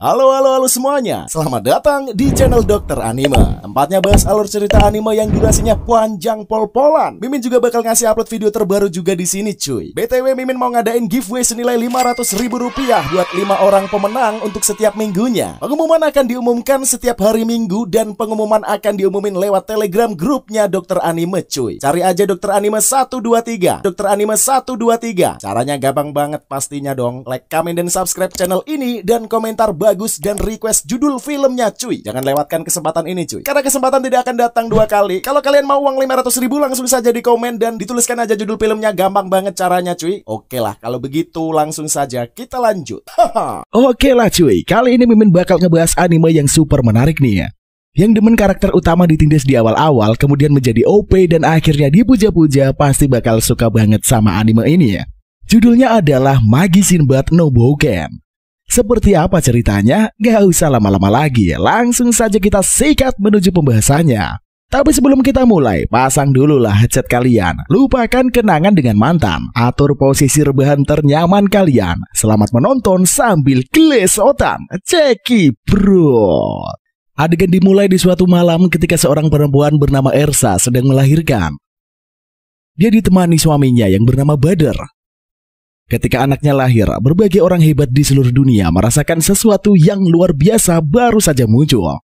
Halo semuanya, selamat datang di channel Dokter Anime. Tempatnya bahas alur cerita anime yang durasinya panjang pol-polan. Mimin juga bakal ngasih upload video terbaru juga di sini cuy. BTW Mimin mau ngadain giveaway senilai Rp500.000 buat 5 orang pemenang untuk setiap minggunya. Pengumuman akan diumumkan setiap hari Minggu dan pengumuman akan diumumin lewat Telegram grupnya Dokter Anime cuy. Cari aja Dokter Anime 123, Dokter Anime 123. Caranya gampang banget pastinya dong. Like, comment, dan subscribe channel ini dan komentar bagus dan request judul filmnya cuy. Jangan lewatkan kesempatan ini cuy, karena kesempatan tidak akan datang dua kali. Kalau kalian mau uang 500.000 langsung saja di komen dan dituliskan aja judul filmnya. Gampang banget caranya cuy. Oke lah, kalau begitu langsung saja kita lanjut. Oke lah cuy, kali ini Mimin bakal ngebahas anime yang super menarik nih ya, yang demen karakter utama ditindas di awal-awal kemudian menjadi OP dan akhirnya dipuja-puja. Pasti bakal suka banget sama anime ini ya. Judulnya adalah Magi Sinbad no Bouken. Seperti apa ceritanya? Gak usah lama-lama lagi, langsung saja kita sikat menuju pembahasannya. Tapi sebelum kita mulai, pasang dulu lah headset kalian. Lupakan kenangan dengan mantan. Atur posisi rebahan ternyaman kalian. Selamat menonton sambil gelesotan. Ceki bro. Adegan dimulai di suatu malam ketika seorang perempuan bernama Ersa sedang melahirkan. Dia ditemani suaminya yang bernama Badr. Ketika anaknya lahir, berbagai orang hebat di seluruh dunia merasakan sesuatu yang luar biasa baru saja muncul.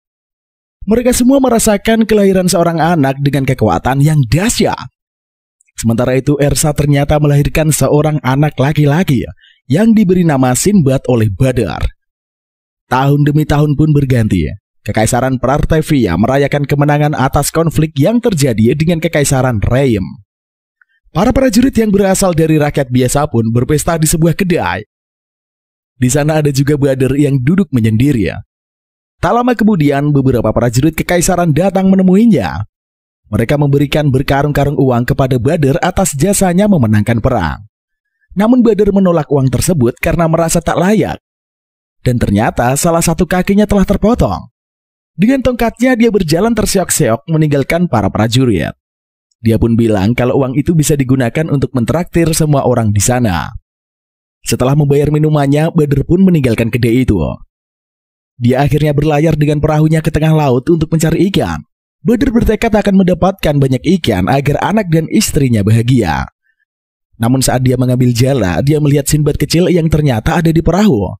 Mereka semua merasakan kelahiran seorang anak dengan kekuatan yang dahsyat. Sementara itu, Ersa ternyata melahirkan seorang anak laki-laki yang diberi nama Sinbad oleh Badr. Tahun demi tahun pun berganti. Kekaisaran Prartevia merayakan kemenangan atas konflik yang terjadi dengan Kekaisaran Reim. Para prajurit yang berasal dari rakyat biasa pun berpesta di sebuah kedai. Di sana ada juga Badr yang duduk menyendiri. Tak lama kemudian beberapa prajurit kekaisaran datang menemuinya. Mereka memberikan berkarung-karung uang kepada Badr atas jasanya memenangkan perang. Namun Badr menolak uang tersebut karena merasa tak layak. Dan ternyata salah satu kakinya telah terpotong. Dengan tongkatnya dia berjalan terseok-seok meninggalkan para prajurit. Dia pun bilang kalau uang itu bisa digunakan untuk mentraktir semua orang di sana. Setelah membayar minumannya, Badr pun meninggalkan kedai itu. Dia akhirnya berlayar dengan perahunya ke tengah laut untuk mencari ikan. Badr bertekad akan mendapatkan banyak ikan agar anak dan istrinya bahagia. Namun saat dia mengambil jala, dia melihat Sinbad kecil yang ternyata ada di perahu.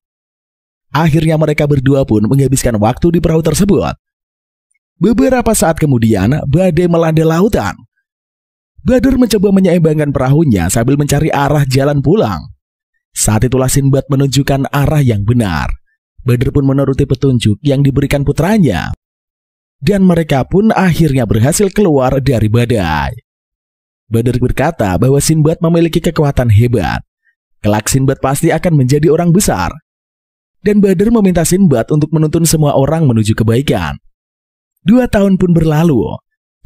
Akhirnya mereka berdua pun menghabiskan waktu di perahu tersebut. Beberapa saat kemudian, badai melanda lautan. Badr mencoba menyeimbangkan perahunya sambil mencari arah jalan pulang. Saat itulah Sinbad menunjukkan arah yang benar. Badr pun menuruti petunjuk yang diberikan putranya. Dan mereka pun akhirnya berhasil keluar dari badai. Badr berkata bahwa Sinbad memiliki kekuatan hebat. Kelak Sinbad pasti akan menjadi orang besar. Dan Badr meminta Sinbad untuk menuntun semua orang menuju kebaikan. 2 tahun pun berlalu.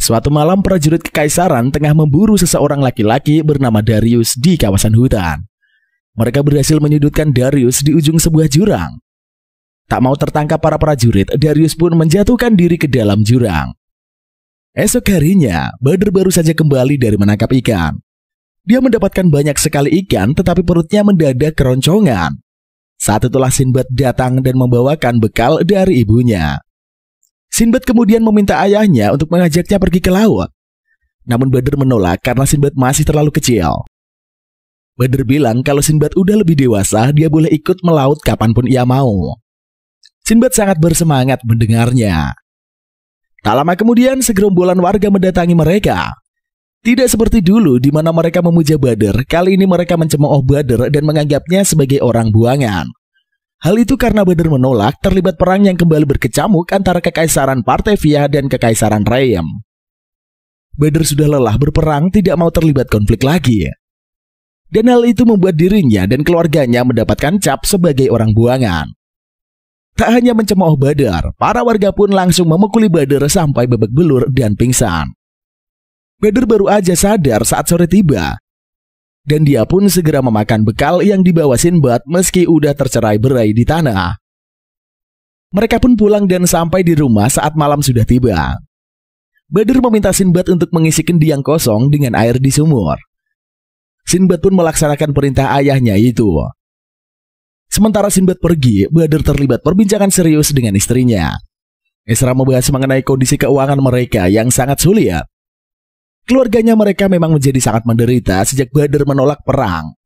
Suatu malam prajurit kekaisaran tengah memburu seseorang laki-laki bernama Darius di kawasan hutan. Mereka berhasil menyudutkan Darius di ujung sebuah jurang. Tak mau tertangkap para prajurit, Darius pun menjatuhkan diri ke dalam jurang. Esok harinya, Badr baru saja kembali dari menangkap ikan. Dia mendapatkan banyak sekali ikan tetapi perutnya mendadak keroncongan. Saat itulah Sinbad datang dan membawakan bekal dari ibunya. Sinbad kemudian meminta ayahnya untuk mengajaknya pergi ke laut. Namun Badr menolak karena Sinbad masih terlalu kecil. Badr bilang kalau Sinbad udah lebih dewasa, dia boleh ikut melaut kapanpun ia mau. Sinbad sangat bersemangat mendengarnya. Tak lama kemudian segerombolan warga mendatangi mereka. Tidak seperti dulu di mana mereka memuja Badr, kali ini mereka mencemooh Badr dan menganggapnya sebagai orang buangan. Hal itu karena Badr menolak terlibat perang yang kembali berkecamuk antara Kekaisaran Prartevia dan Kekaisaran Reim. Badr sudah lelah berperang, tidak mau terlibat konflik lagi. Dan hal itu membuat dirinya dan keluarganya mendapatkan cap sebagai orang buangan. Tak hanya mencemooh Badr, para warga pun langsung memukuli Badr sampai babak belur dan pingsan. Badr baru aja sadar saat sore tiba. Dan dia pun segera memakan bekal yang dibawa Sinbad meski udah tercerai-berai di tanah. Mereka pun pulang dan sampai di rumah saat malam sudah tiba. Badr meminta Sinbad untuk mengisi kendi yang kosong dengan air di sumur. Sinbad pun melaksanakan perintah ayahnya itu. Sementara Sinbad pergi, Badr terlibat perbincangan serius dengan istrinya. Ezra membahas mengenai kondisi keuangan mereka yang sangat sulit. Keluarganya mereka memang menjadi sangat menderita sejak Badr menolak perang.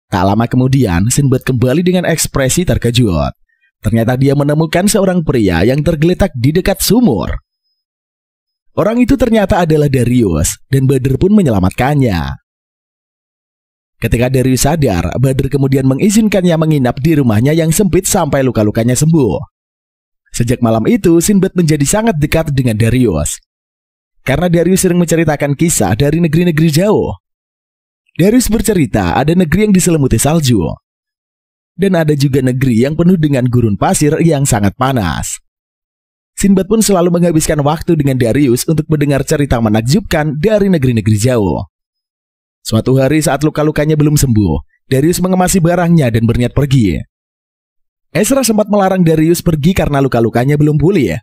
Tak lama kemudian, Sinbad kembali dengan ekspresi terkejut. Ternyata dia menemukan seorang pria yang tergeletak di dekat sumur. Orang itu ternyata adalah Darius, dan Badr pun menyelamatkannya. Ketika Darius sadar, Badr kemudian mengizinkannya menginap di rumahnya yang sempit sampai luka-lukanya sembuh. Sejak malam itu, Sinbad menjadi sangat dekat dengan Darius. Karena Darius sering menceritakan kisah dari negeri-negeri jauh. Darius bercerita ada negeri yang diselimuti salju. Dan ada juga negeri yang penuh dengan gurun pasir yang sangat panas. Sinbad pun selalu menghabiskan waktu dengan Darius untuk mendengar cerita menakjubkan dari negeri-negeri jauh. Suatu hari saat luka-lukanya belum sembuh, Darius mengemasi barangnya dan berniat pergi. Ezra sempat melarang Darius pergi karena luka-lukanya belum pulih.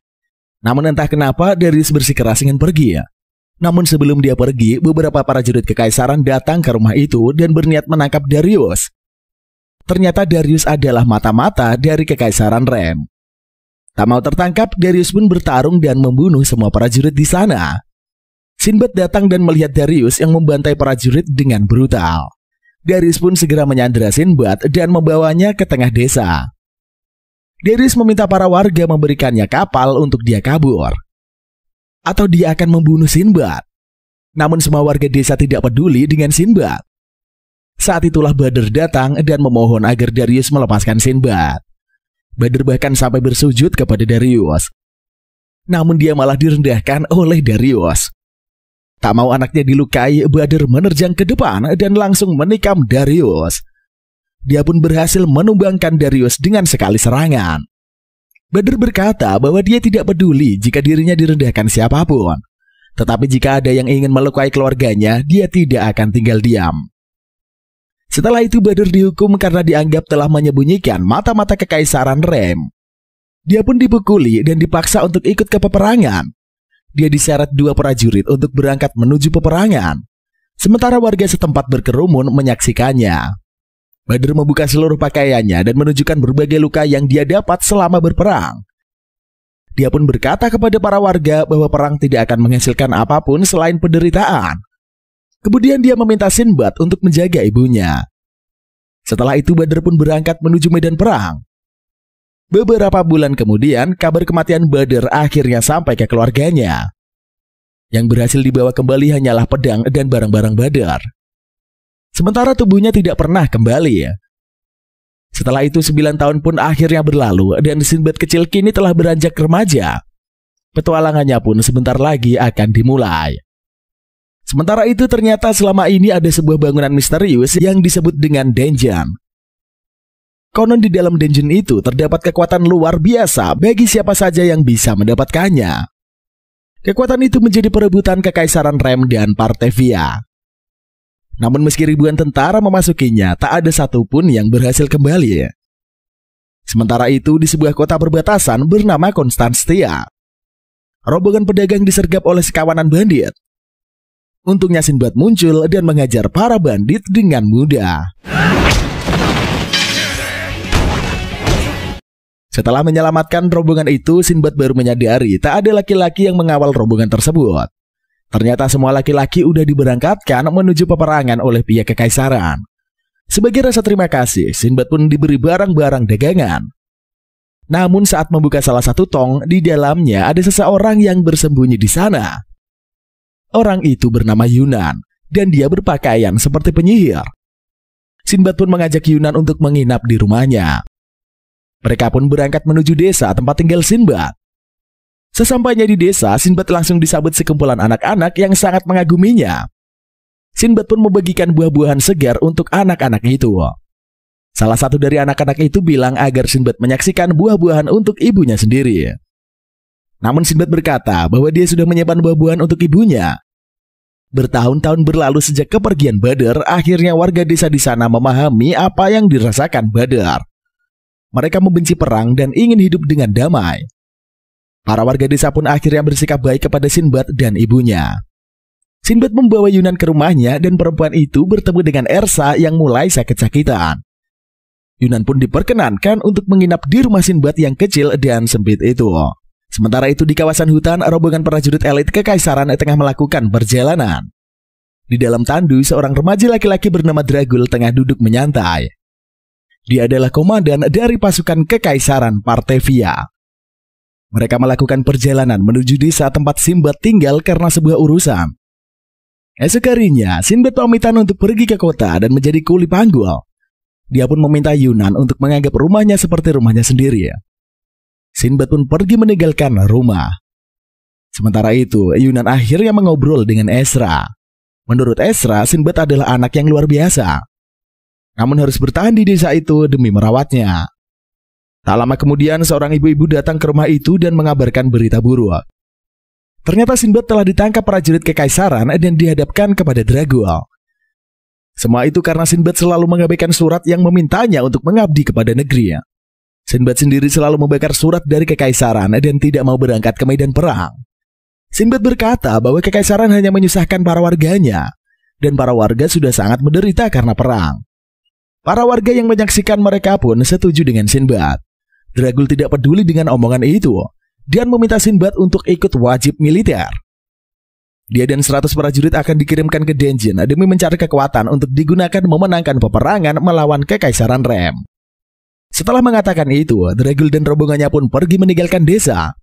Namun entah kenapa Darius bersikeras ingin pergi. Namun sebelum dia pergi, beberapa prajurit kekaisaran datang ke rumah itu dan berniat menangkap Darius. Ternyata Darius adalah mata-mata dari kekaisaran Rem. Tak mau tertangkap, Darius pun bertarung dan membunuh semua prajurit di sana. Sinbad datang dan melihat Darius yang membantai prajurit dengan brutal. Darius pun segera menyandera Sinbad dan membawanya ke tengah desa. Darius meminta para warga memberikannya kapal untuk dia kabur. Atau dia akan membunuh Sinbad. Namun semua warga desa tidak peduli dengan Sinbad. Saat itulah Badr datang dan memohon agar Darius melepaskan Sinbad. Badr bahkan sampai bersujud kepada Darius. Namun dia malah direndahkan oleh Darius. Tak mau anaknya dilukai, Badr menerjang ke depan dan langsung menikam Darius. Dia pun berhasil menumbangkan Darius dengan sekali serangan. Badr berkata bahwa dia tidak peduli jika dirinya direndahkan siapapun. Tetapi jika ada yang ingin melukai keluarganya, dia tidak akan tinggal diam. Setelah itu Badr dihukum karena dianggap telah menyembunyikan mata-mata kekaisaran Rem. Dia pun dipukuli dan dipaksa untuk ikut ke peperangan. Dia diseret 2 prajurit untuk berangkat menuju peperangan. Sementara warga setempat berkerumun menyaksikannya. Badr membuka seluruh pakaiannya dan menunjukkan berbagai luka yang dia dapat selama berperang. Dia pun berkata kepada para warga bahwa perang tidak akan menghasilkan apapun selain penderitaan. Kemudian dia meminta Sinbad untuk menjaga ibunya. Setelah itu Badr pun berangkat menuju medan perang. Beberapa bulan kemudian, kabar kematian Badr akhirnya sampai ke keluarganya. Yang berhasil dibawa kembali hanyalah pedang dan barang-barang Badr. Sementara tubuhnya tidak pernah kembali. Setelah itu 9 tahun pun akhirnya berlalu dan Sinbad kecil kini telah beranjak remaja. Petualangannya pun sebentar lagi akan dimulai. Sementara itu ternyata selama ini ada sebuah bangunan misterius yang disebut dengan dungeon. Konon di dalam dungeon itu terdapat kekuatan luar biasa bagi siapa saja yang bisa mendapatkannya. Kekuatan itu menjadi perebutan kekaisaran Rem dan Partevia. Namun meski ribuan tentara memasukinya, tak ada satupun yang berhasil kembali. Sementara itu di sebuah kota perbatasan bernama Konstantia, rombongan pedagang disergap oleh sekawanan bandit. Untungnya Sinbad muncul dan menghajar para bandit dengan mudah. Setelah menyelamatkan rombongan itu, Sinbad baru menyadari tak ada laki-laki yang mengawal rombongan tersebut. Ternyata semua laki-laki udah diberangkatkan menuju peperangan oleh pihak kekaisaran. Sebagai rasa terima kasih, Sinbad pun diberi barang-barang dagangan. Namun saat membuka salah satu tong, di dalamnya ada seseorang yang bersembunyi di sana. Orang itu bernama Yunan, dan dia berpakaian seperti penyihir. Sinbad pun mengajak Yunan untuk menginap di rumahnya. Mereka pun berangkat menuju desa tempat tinggal Sinbad. Sesampainya di desa, Sinbad langsung disambut sekumpulan anak-anak yang sangat mengaguminya. Sinbad pun membagikan buah-buahan segar untuk anak-anak itu. Salah satu dari anak-anak itu bilang agar Sinbad menyaksikan buah-buahan untuk ibunya sendiri. Namun Sinbad berkata bahwa dia sudah menyimpan buah-buahan untuk ibunya. Bertahun-tahun berlalu sejak kepergian Badr, akhirnya warga desa di sana memahami apa yang dirasakan Badr. Mereka membenci perang dan ingin hidup dengan damai. Para warga desa pun akhirnya bersikap baik kepada Sinbad dan ibunya. Sinbad membawa Yunan ke rumahnya dan perempuan itu bertemu dengan Ersa yang mulai sakit-sakitan. Yunan pun diperkenankan untuk menginap di rumah Sinbad yang kecil dan sempit itu. Sementara itu di kawasan hutan, rombongan prajurit elit kekaisaran tengah melakukan perjalanan. Di dalam tandu, seorang remaja laki-laki bernama Dragul tengah duduk menyantai. Dia adalah komandan dari pasukan kekaisaran Partevia. Mereka melakukan perjalanan menuju desa tempat Sinbad tinggal karena sebuah urusan. Esok harinya, Sinbad pamitan untuk pergi ke kota dan menjadi kuli panggul. Dia pun meminta Yunan untuk menganggap rumahnya seperti rumahnya sendiri. Sinbad pun pergi meninggalkan rumah. Sementara itu, Yunan akhirnya mengobrol dengan Ezra. Menurut Ezra, Sinbad adalah anak yang luar biasa. Namun harus bertahan di desa itu demi merawatnya. Tak lama kemudian, seorang ibu-ibu datang ke rumah itu dan mengabarkan berita buruk. Ternyata Sinbad telah ditangkap prajurit kekaisaran dan dihadapkan kepada Dragul. Semua itu karena Sinbad selalu mengabaikan surat yang memintanya untuk mengabdi kepada negeri. Sinbad sendiri selalu membakar surat dari kekaisaran dan tidak mau berangkat ke medan perang. Sinbad berkata bahwa kekaisaran hanya menyusahkan para warganya, dan para warga sudah sangat menderita karena perang. Para warga yang menyaksikan mereka pun setuju dengan Sinbad. Dragul tidak peduli dengan omongan itu, dan meminta Sinbad untuk ikut wajib militer. Dia dan 100 prajurit akan dikirimkan ke Denjin demi mencari kekuatan untuk digunakan memenangkan peperangan melawan kekaisaran Rem. Setelah mengatakan itu, Dragul dan rombongannya pun pergi meninggalkan desa.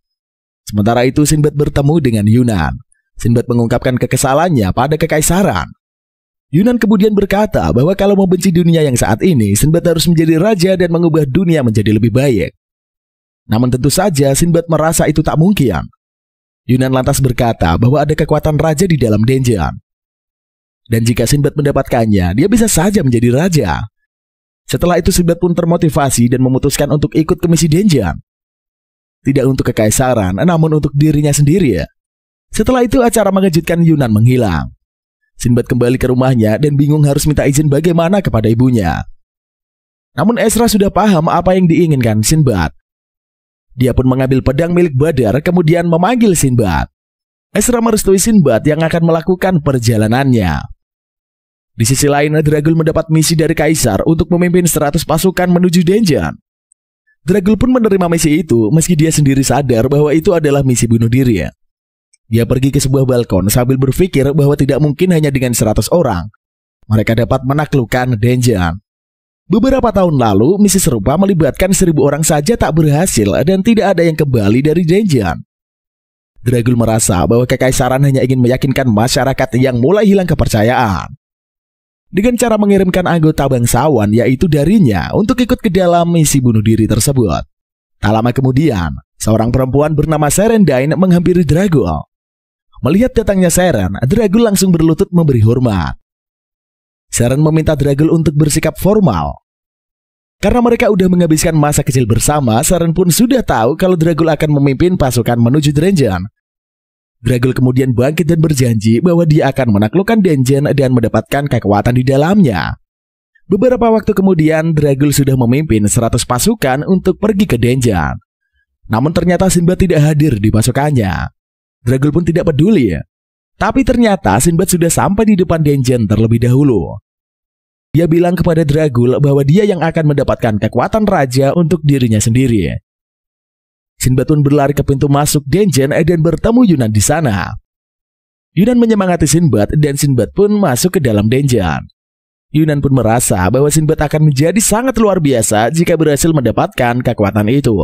Sementara itu Sinbad bertemu dengan Yunan. Sinbad mengungkapkan kekesalannya pada kekaisaran. Yunan kemudian berkata bahwa kalau membenci dunia yang saat ini, Sinbad harus menjadi raja dan mengubah dunia menjadi lebih baik. Namun tentu saja Sinbad merasa itu tak mungkin. Yunan lantas berkata bahwa ada kekuatan raja di dalam Denjin. Dan jika Sinbad mendapatkannya, dia bisa saja menjadi raja. Setelah itu Sinbad pun termotivasi dan memutuskan untuk ikut ke misi Denjin. Tidak untuk kekaisaran, namun untuk dirinya sendiri. Setelah itu acara mengejutkan Yunan menghilang. Sinbad kembali ke rumahnya dan bingung harus minta izin bagaimana kepada ibunya. Namun Ezra sudah paham apa yang diinginkan Sinbad. Dia pun mengambil pedang milik Badar kemudian memanggil Sinbad. Ezra merestui Sinbad yang akan melakukan perjalanannya. Di sisi lain, Dragul mendapat misi dari Kaisar untuk memimpin 100 pasukan menuju Denjin. Dragul pun menerima misi itu meski dia sendiri sadar bahwa itu adalah misi bunuh diri. Dia pergi ke sebuah balkon sambil berpikir bahwa tidak mungkin hanya dengan 100 orang mereka dapat menaklukkan Denjin. Beberapa tahun lalu, misi serupa melibatkan 1000 orang saja tak berhasil dan tidak ada yang kembali dari Denjin. Dragul merasa bahwa kekaisaran hanya ingin meyakinkan masyarakat yang mulai hilang kepercayaan. Dengan cara mengirimkan anggota bangsawan yaitu darinya untuk ikut ke dalam misi bunuh diri tersebut. Tak lama kemudian, seorang perempuan bernama Serendine menghampiri Dragul. Melihat datangnya Seren, Dragul langsung berlutut memberi hormat. Seren meminta Dragul untuk bersikap formal. Karena mereka udah menghabiskan masa kecil bersama, Seren pun sudah tahu kalau Dragul akan memimpin pasukan menuju Denjin. Dragul kemudian bangkit dan berjanji bahwa dia akan menaklukkan Denjin dan mendapatkan kekuatan di dalamnya. Beberapa waktu kemudian, Dragul sudah memimpin 100 pasukan untuk pergi ke Denjin. Namun ternyata Sinbad tidak hadir di pasukannya. Dragul pun tidak peduli. Tapi ternyata Sinbad sudah sampai di depan Denjin terlebih dahulu. Dia bilang kepada Dragul bahwa dia yang akan mendapatkan kekuatan raja untuk dirinya sendiri. Sinbad pun berlari ke pintu masuk Denjin dan bertemu Yunan di sana. Yunan menyemangati Sinbad dan Sinbad pun masuk ke dalam Denjin. Yunan pun merasa bahwa Sinbad akan menjadi sangat luar biasa jika berhasil mendapatkan kekuatan itu.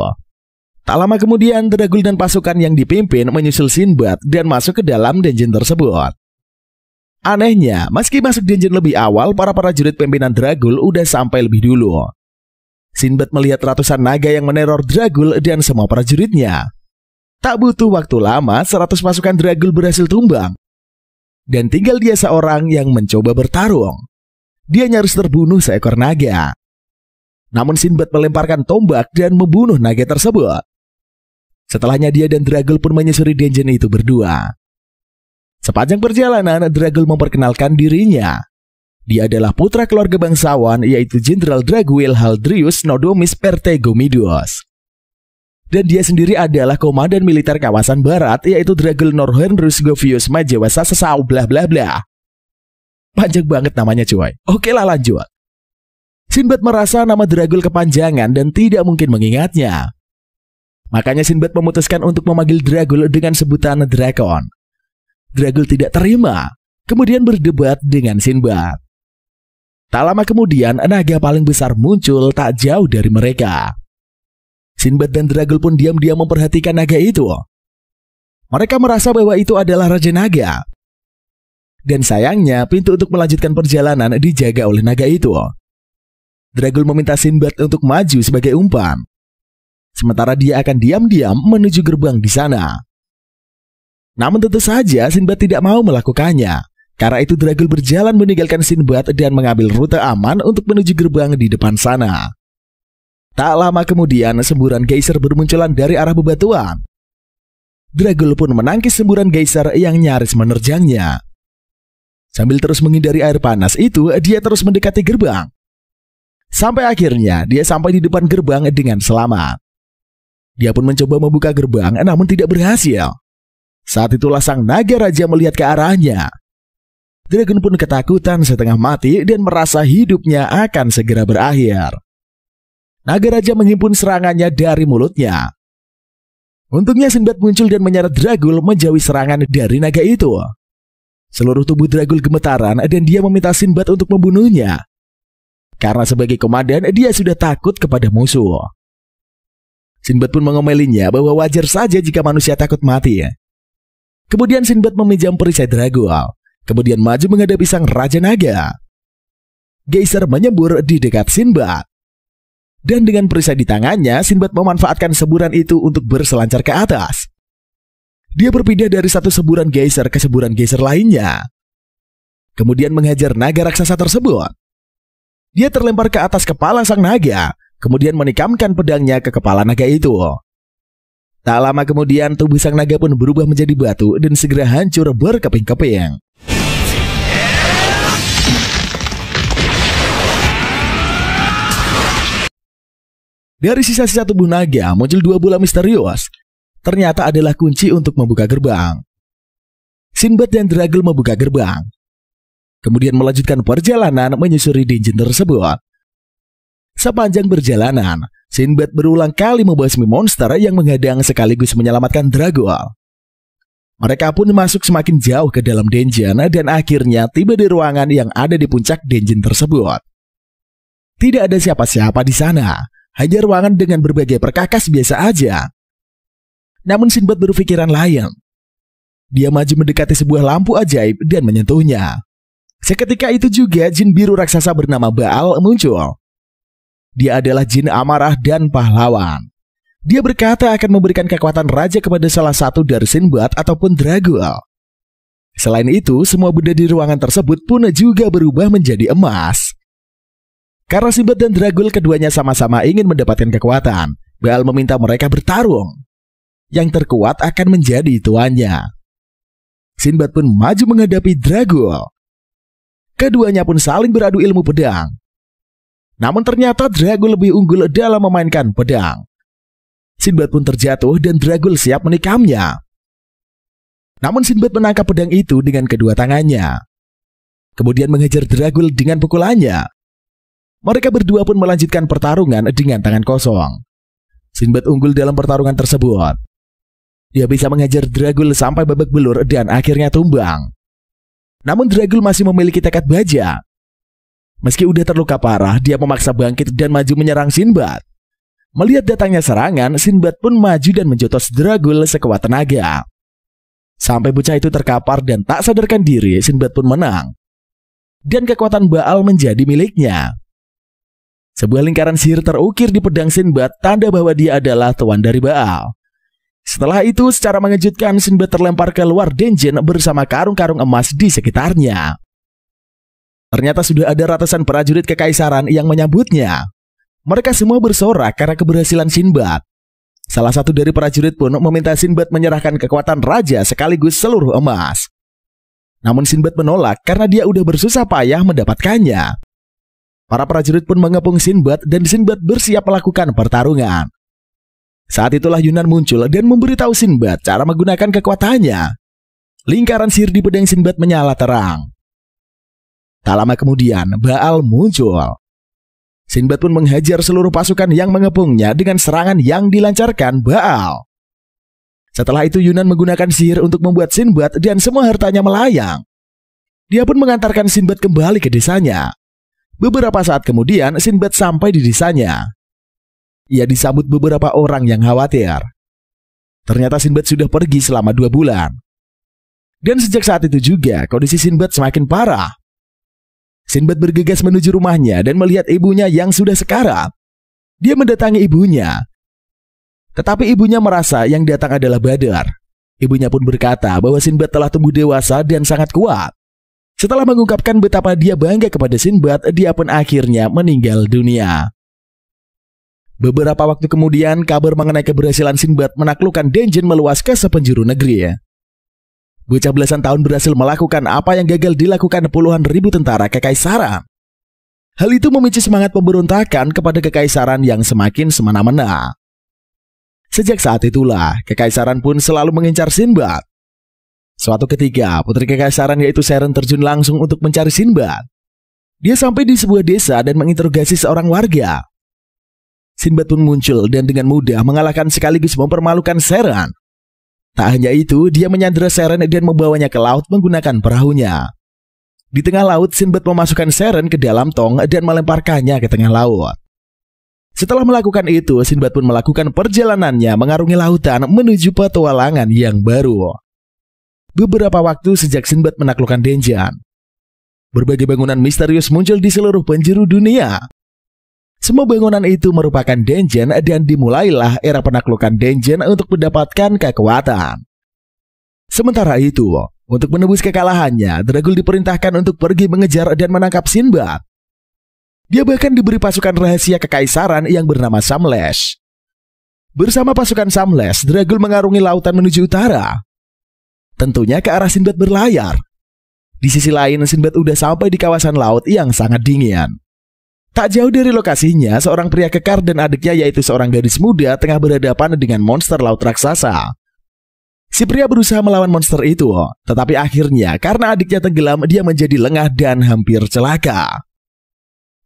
Tak lama kemudian, Dragul dan pasukan yang dipimpin menyusul Sinbad dan masuk ke dalam Denjin tersebut. Anehnya, meski masuk Denjin lebih awal, para prajurit pimpinan Dragul udah sampai lebih dulu. Sinbad melihat ratusan naga yang meneror Dragul dan semua prajuritnya. Tak butuh waktu lama, 100 pasukan Dragul berhasil tumbang. Dan tinggal dia seorang yang mencoba bertarung. Dia nyaris terbunuh seekor naga. Namun Sinbad melemparkan tombak dan membunuh naga tersebut. Setelahnya dia dan Dragul pun menyusuri Denjin itu berdua. Sepanjang perjalanan, Dragul memperkenalkan dirinya. Dia adalah putra keluarga bangsawan yaitu Jenderal Draguil Haldrius Nodomis Pertegomidus. Dan dia sendiri adalah komandan militer kawasan barat yaitu Dragul Norhenrus Govius Majewasa Sesau blah blah blah. Panjang banget namanya cuy. Oke lah lanjut. Sinbad merasa nama Dragul kepanjangan dan tidak mungkin mengingatnya. Makanya Sinbad memutuskan untuk memanggil Dragul dengan sebutan Drakon. Dragul tidak terima, kemudian berdebat dengan Sinbad. Tak lama kemudian, naga paling besar muncul tak jauh dari mereka. Sinbad dan Dragul pun diam-diam memperhatikan naga itu. Mereka merasa bahwa itu adalah Raja Naga. Dan sayangnya, pintu untuk melanjutkan perjalanan dijaga oleh naga itu. Dragul meminta Sinbad untuk maju sebagai umpan. Sementara dia akan diam-diam menuju gerbang di sana. Namun tentu saja Sinbad tidak mau melakukannya. Karena itu Dragul berjalan meninggalkan Sinbad dan mengambil rute aman untuk menuju gerbang di depan sana. Tak lama kemudian semburan geyser bermunculan dari arah bebatuan. Dragul pun menangkis semburan geyser yang nyaris menerjangnya. Sambil terus menghindari air panas itu, dia terus mendekati gerbang. Sampai akhirnya dia sampai di depan gerbang dengan selamat. Dia pun mencoba membuka gerbang namun tidak berhasil. Saat itulah sang naga raja melihat ke arahnya. Dragon pun ketakutan setengah mati dan merasa hidupnya akan segera berakhir. Naga raja menghimpun serangannya dari mulutnya. Untungnya Sinbad muncul dan menyeret Dragul menjauhi serangan dari naga itu. Seluruh tubuh Dragul gemetaran dan dia meminta Sinbad untuk membunuhnya. Karena sebagai komandan dia sudah takut kepada musuh. Sinbad pun mengomelinya bahwa wajar saja jika manusia takut mati. Kemudian Sinbad meminjam perisai Dragul. Kemudian maju menghadapi sang Raja Naga. Geyser menyembur di dekat Sinbad. Dan dengan perisai di tangannya, Sinbad memanfaatkan semburan itu untuk berselancar ke atas. Dia berpindah dari satu semburan geyser ke semburan geyser lainnya. Kemudian menghajar naga raksasa tersebut. Dia terlempar ke atas kepala sang naga, kemudian menikamkan pedangnya ke kepala naga itu. Tak lama kemudian tubuh sang naga pun berubah menjadi batu dan segera hancur berkeping-keping. Dari sisa-sisa tubuh naga muncul dua bola misterius. Ternyata adalah kunci untuk membuka gerbang. Sinbad dan Dragul membuka gerbang. Kemudian melanjutkan perjalanan menyusuri dungeon tersebut. Sepanjang perjalanan, Sinbad berulang kali membasmi monster yang menghadang sekaligus menyelamatkan Dragul. Mereka pun masuk semakin jauh ke dalam dungeon dan akhirnya tiba di ruangan yang ada di puncak dungeon tersebut. Tidak ada siapa-siapa di sana. Hanya ruangan dengan berbagai perkakas biasa aja. Namun Sinbad berpikiran lain. Dia maju mendekati sebuah lampu ajaib dan menyentuhnya. Seketika itu juga jin biru raksasa bernama Baal muncul. Dia adalah jin amarah dan pahlawan. Dia berkata akan memberikan kekuatan raja kepada salah satu dari Sinbad ataupun Dragul. Selain itu, semua benda di ruangan tersebut pun juga berubah menjadi emas. Karena Sinbad dan Dragul keduanya sama-sama ingin mendapatkan kekuatan, Baal meminta mereka bertarung. Yang terkuat akan menjadi tuannya. Sinbad pun maju menghadapi Dragul. Keduanya pun saling beradu ilmu pedang. Namun ternyata Dragul lebih unggul dalam memainkan pedang. Sinbad pun terjatuh dan Dragul siap menikamnya. Namun Sinbad menangkap pedang itu dengan kedua tangannya. Kemudian menghajar Dragul dengan pukulannya. Mereka berdua pun melanjutkan pertarungan dengan tangan kosong. Sinbad unggul dalam pertarungan tersebut. Dia bisa menghajar Dragul sampai babak belur dan akhirnya tumbang. Namun Dragul masih memiliki tekad baja. Meski udah terluka parah, dia memaksa bangkit dan maju menyerang Sinbad. Melihat datangnya serangan, Sinbad pun maju dan menjotos Dragul sekuat tenaga. Sampai bocah itu terkapar dan tak sadarkan diri, Sinbad pun menang. Dan kekuatan Baal menjadi miliknya. Sebuah lingkaran sihir terukir di pedang Sinbad, tanda bahwa dia adalah tuan dari Baal. Setelah itu, secara mengejutkan, Sinbad terlempar ke luar dungeon bersama karung-karung emas di sekitarnya. Ternyata sudah ada ratusan prajurit kekaisaran yang menyambutnya. Mereka semua bersorak karena keberhasilan Sinbad. Salah satu dari prajurit pun meminta Sinbad menyerahkan kekuatan raja sekaligus seluruh emas. Namun Sinbad menolak karena dia udah bersusah payah mendapatkannya. Para prajurit pun mengepung Sinbad dan Sinbad bersiap melakukan pertarungan. Saat itulah Yunan muncul dan memberitahu Sinbad cara menggunakan kekuatannya. Lingkaran sihir di pedang Sinbad menyala terang. Tak lama kemudian, Baal muncul. Sinbad pun menghajar seluruh pasukan yang mengepungnya dengan serangan yang dilancarkan Baal. Setelah itu Yunan menggunakan sihir untuk membuat Sinbad dan semua hartanya melayang. Dia pun mengantarkan Sinbad kembali ke desanya. Beberapa saat kemudian Sinbad sampai di desanya. Ia disambut beberapa orang yang khawatir. Ternyata Sinbad sudah pergi selama 2 bulan. Dan sejak saat itu juga kondisi Sinbad semakin parah. Sinbad bergegas menuju rumahnya dan melihat ibunya yang sudah sekarat. Dia mendatangi ibunya. Tetapi ibunya merasa yang datang adalah Badar. Ibunya pun berkata bahwa Sinbad telah tumbuh dewasa dan sangat kuat. Setelah mengungkapkan betapa dia bangga kepada Sinbad, dia pun akhirnya meninggal dunia. Beberapa waktu kemudian, kabar mengenai keberhasilan Sinbad menaklukkan Denjin meluas ke sepenjuru negeri. Bocah belasan tahun berhasil melakukan apa yang gagal dilakukan puluhan ribu tentara kekaisaran. Hal itu memicu semangat pemberontakan kepada kekaisaran yang semakin semena-mena. Sejak saat itulah, kekaisaran pun selalu mengincar Sinbad. Suatu ketika, putri kekaisaran yaitu Seren terjun langsung untuk mencari Sinbad. Dia sampai di sebuah desa dan menginterogasi seorang warga. Sinbad pun muncul dan dengan mudah mengalahkan sekaligus mempermalukan Seren. Tak hanya itu, dia menyandera Seren dan membawanya ke laut menggunakan perahunya. Di tengah laut, Sinbad memasukkan Seren ke dalam tong dan melemparkannya ke tengah laut. Setelah melakukan itu, Sinbad pun melakukan perjalanannya mengarungi lautan menuju petualangan yang baru. Beberapa waktu sejak Sinbad menaklukkan Denjin, berbagai bangunan misterius muncul di seluruh penjuru dunia. Semua bangunan itu merupakan Denjin dan dimulailah era penaklukan Denjin untuk mendapatkan kekuatan. Sementara itu, untuk menebus kekalahannya, Dragul diperintahkan untuk pergi mengejar dan menangkap Sinbad. Dia bahkan diberi pasukan rahasia kekaisaran yang bernama Samlesh. Bersama pasukan Samlesh, Dragul mengarungi lautan menuju utara. Tentunya ke arah Sinbad berlayar. Di sisi lain, Sinbad udah sampai di kawasan laut yang sangat dingin. Tak jauh dari lokasinya, seorang pria kekar dan adiknya yaitu seorang gadis muda tengah berhadapan dengan monster laut raksasa. Si pria berusaha melawan monster itu, tetapi akhirnya karena adiknya tenggelam, dia menjadi lengah dan hampir celaka.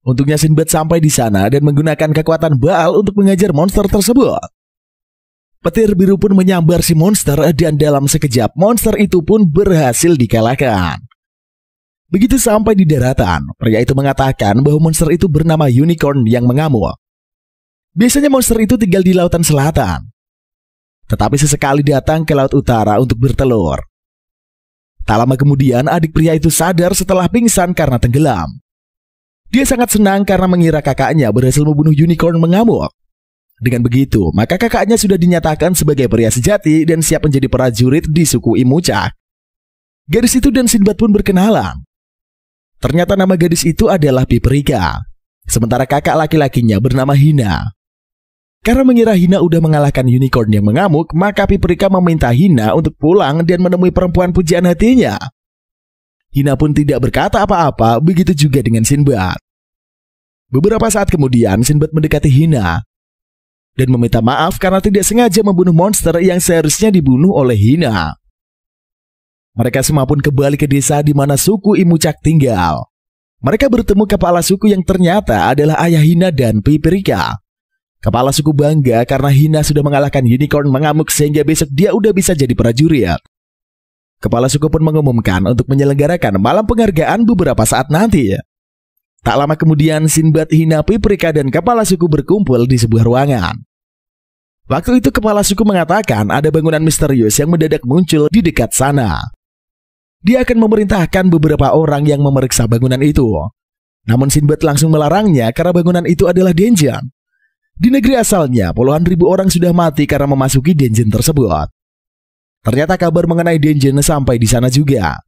Untungnya Sinbad sampai di sana dan menggunakan kekuatan Baal untuk mengajar monster tersebut. Petir biru pun menyambar si monster dan dalam sekejap monster itu pun berhasil dikalahkan. Begitu sampai di daratan, pria itu mengatakan bahwa monster itu bernama Unicorn yang mengamuk. Biasanya monster itu tinggal di lautan selatan, tetapi sesekali datang ke laut utara untuk bertelur. Tak lama kemudian adik pria itu sadar setelah pingsan karena tenggelam. Dia sangat senang karena mengira kakaknya berhasil membunuh Unicorn mengamuk. Dengan begitu, maka kakaknya sudah dinyatakan sebagai pria sejati dan siap menjadi prajurit di suku Imucak. Gadis itu dan Sinbad pun berkenalan. Ternyata nama gadis itu adalah Piprika, sementara kakak laki-lakinya bernama Hina. Karena mengira Hina udah mengalahkan Unicorn yang mengamuk, maka Piprika meminta Hina untuk pulang dan menemui perempuan pujian hatinya. Hina pun tidak berkata apa-apa, begitu juga dengan Sinbad. Beberapa saat kemudian, Sinbad mendekati Hina dan meminta maaf karena tidak sengaja membunuh monster yang seharusnya dibunuh oleh Hina. Mereka semua pun kembali ke desa di mana suku Imucak tinggal. Mereka bertemu kepala suku yang ternyata adalah ayah Hina dan Piprika. Kepala suku bangga karena Hina sudah mengalahkan Unicorn mengamuk sehingga besok dia udah bisa jadi prajurit. Kepala suku pun mengumumkan untuk menyelenggarakan malam penghargaan beberapa saat nanti. Tak lama kemudian Sinbad, Hina, Piprika, dan kepala suku berkumpul di sebuah ruangan. Waktu itu kepala suku mengatakan ada bangunan misterius yang mendadak muncul di dekat sana. Dia akan memerintahkan beberapa orang yang memeriksa bangunan itu. Namun Sinbad langsung melarangnya karena bangunan itu adalah Denjin. Di negeri asalnya, puluhan ribu orang sudah mati karena memasuki Denjin tersebut. Ternyata kabar mengenai Denjin sampai di sana juga.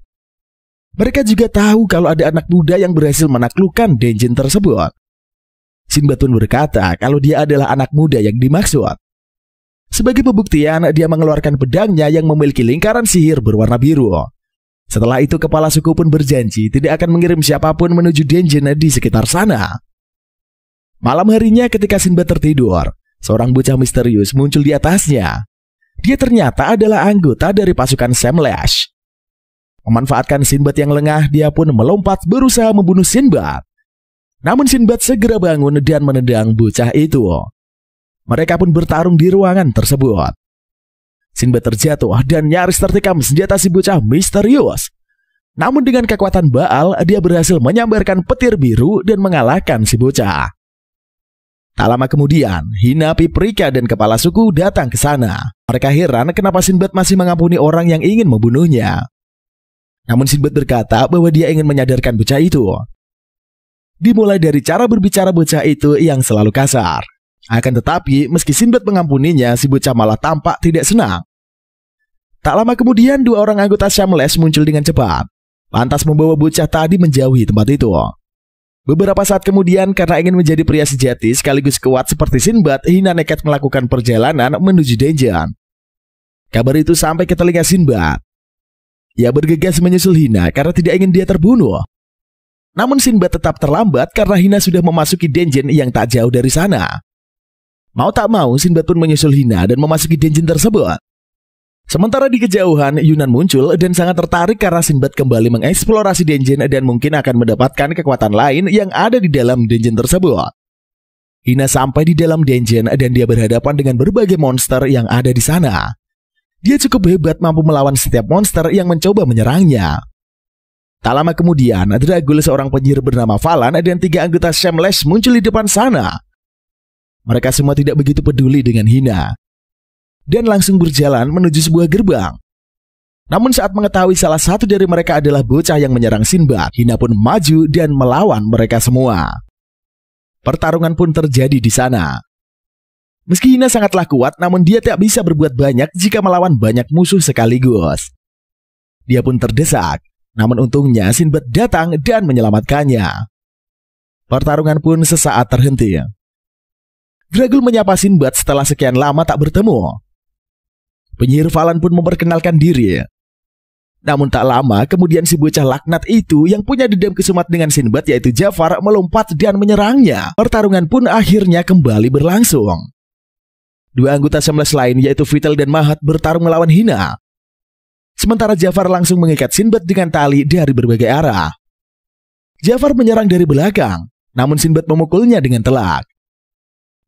Mereka juga tahu kalau ada anak muda yang berhasil menaklukkan Denjin tersebut. Sinbad pun berkata kalau dia adalah anak muda yang dimaksud. Sebagai pembuktian, dia mengeluarkan pedangnya yang memiliki lingkaran sihir berwarna biru. Setelah itu kepala suku pun berjanji tidak akan mengirim siapapun menuju Denjin di sekitar sana. Malam harinya ketika Sinbad tertidur, seorang bocah misterius muncul di atasnya. Dia ternyata adalah anggota dari pasukan Samlesh. Memanfaatkan Sinbad yang lengah, dia pun melompat berusaha membunuh Sinbad. Namun Sinbad segera bangun dan menendang bocah itu. Mereka pun bertarung di ruangan tersebut. Sinbad terjatuh dan nyaris tertikam senjata si bocah misterius. Namun dengan kekuatan Baal, dia berhasil menyambarkan petir biru dan mengalahkan si bocah. Tak lama kemudian, Hina, Piprika, dan kepala suku datang ke sana. Mereka heran kenapa Sinbad masih mengampuni orang yang ingin membunuhnya. Namun Sinbad berkata bahwa dia ingin menyadarkan bocah itu. Dimulai dari cara berbicara bocah itu yang selalu kasar. Akan tetapi, meski Sinbad mengampuninya, si bocah malah tampak tidak senang. Tak lama kemudian, dua orang anggota Shameless muncul dengan cepat, lantas membawa bocah tadi menjauhi tempat itu. Beberapa saat kemudian, karena ingin menjadi pria sejati sekaligus kuat seperti Sinbad, Hina nekat melakukan perjalanan menuju dungeon. Kabar itu sampai ke telinga Sinbad. Ia bergegas menyusul Hina karena tidak ingin dia terbunuh. Namun Sinbad tetap terlambat karena Hina sudah memasuki dungeon yang tak jauh dari sana. Mau tak mau, Sinbad pun menyusul Hina dan memasuki dungeon tersebut. Sementara di kejauhan, Yunan muncul dan sangat tertarik karena Sinbad kembali mengeksplorasi dungeon dan mungkin akan mendapatkan kekuatan lain yang ada di dalam dungeon tersebut. Hina sampai di dalam dungeon dan dia berhadapan dengan berbagai monster yang ada di sana. Dia cukup hebat, mampu melawan setiap monster yang mencoba menyerangnya. Tak lama kemudian, Dragul, seorang penyihir bernama Falan, dan 3 anggota Shameless muncul di depan sana. Mereka semua tidak begitu peduli dengan Hina dan langsung berjalan menuju sebuah gerbang. Namun saat mengetahui salah satu dari mereka adalah bocah yang menyerang Sinbad, Hina pun maju dan melawan mereka semua. Pertarungan pun terjadi di sana. Meski Hina sangatlah kuat, namun dia tak bisa berbuat banyak jika melawan banyak musuh sekaligus. Dia pun terdesak, namun untungnya Sinbad datang dan menyelamatkannya. Pertarungan pun sesaat terhenti. Dragul menyapa Sinbad setelah sekian lama tak bertemu. Penyihir Falan pun memperkenalkan diri. Namun tak lama kemudian si bocah laknat itu yang punya dendam kesumat dengan Sinbad, yaitu Jafar, melompat dan menyerangnya. Pertarungan pun akhirnya kembali berlangsung. 2 anggota Shameless lain, yaitu Vital dan Mahat, bertarung melawan Hina. Sementara Jafar langsung mengikat Sinbad dengan tali dari berbagai arah. Jafar menyerang dari belakang, namun Sinbad memukulnya dengan telak.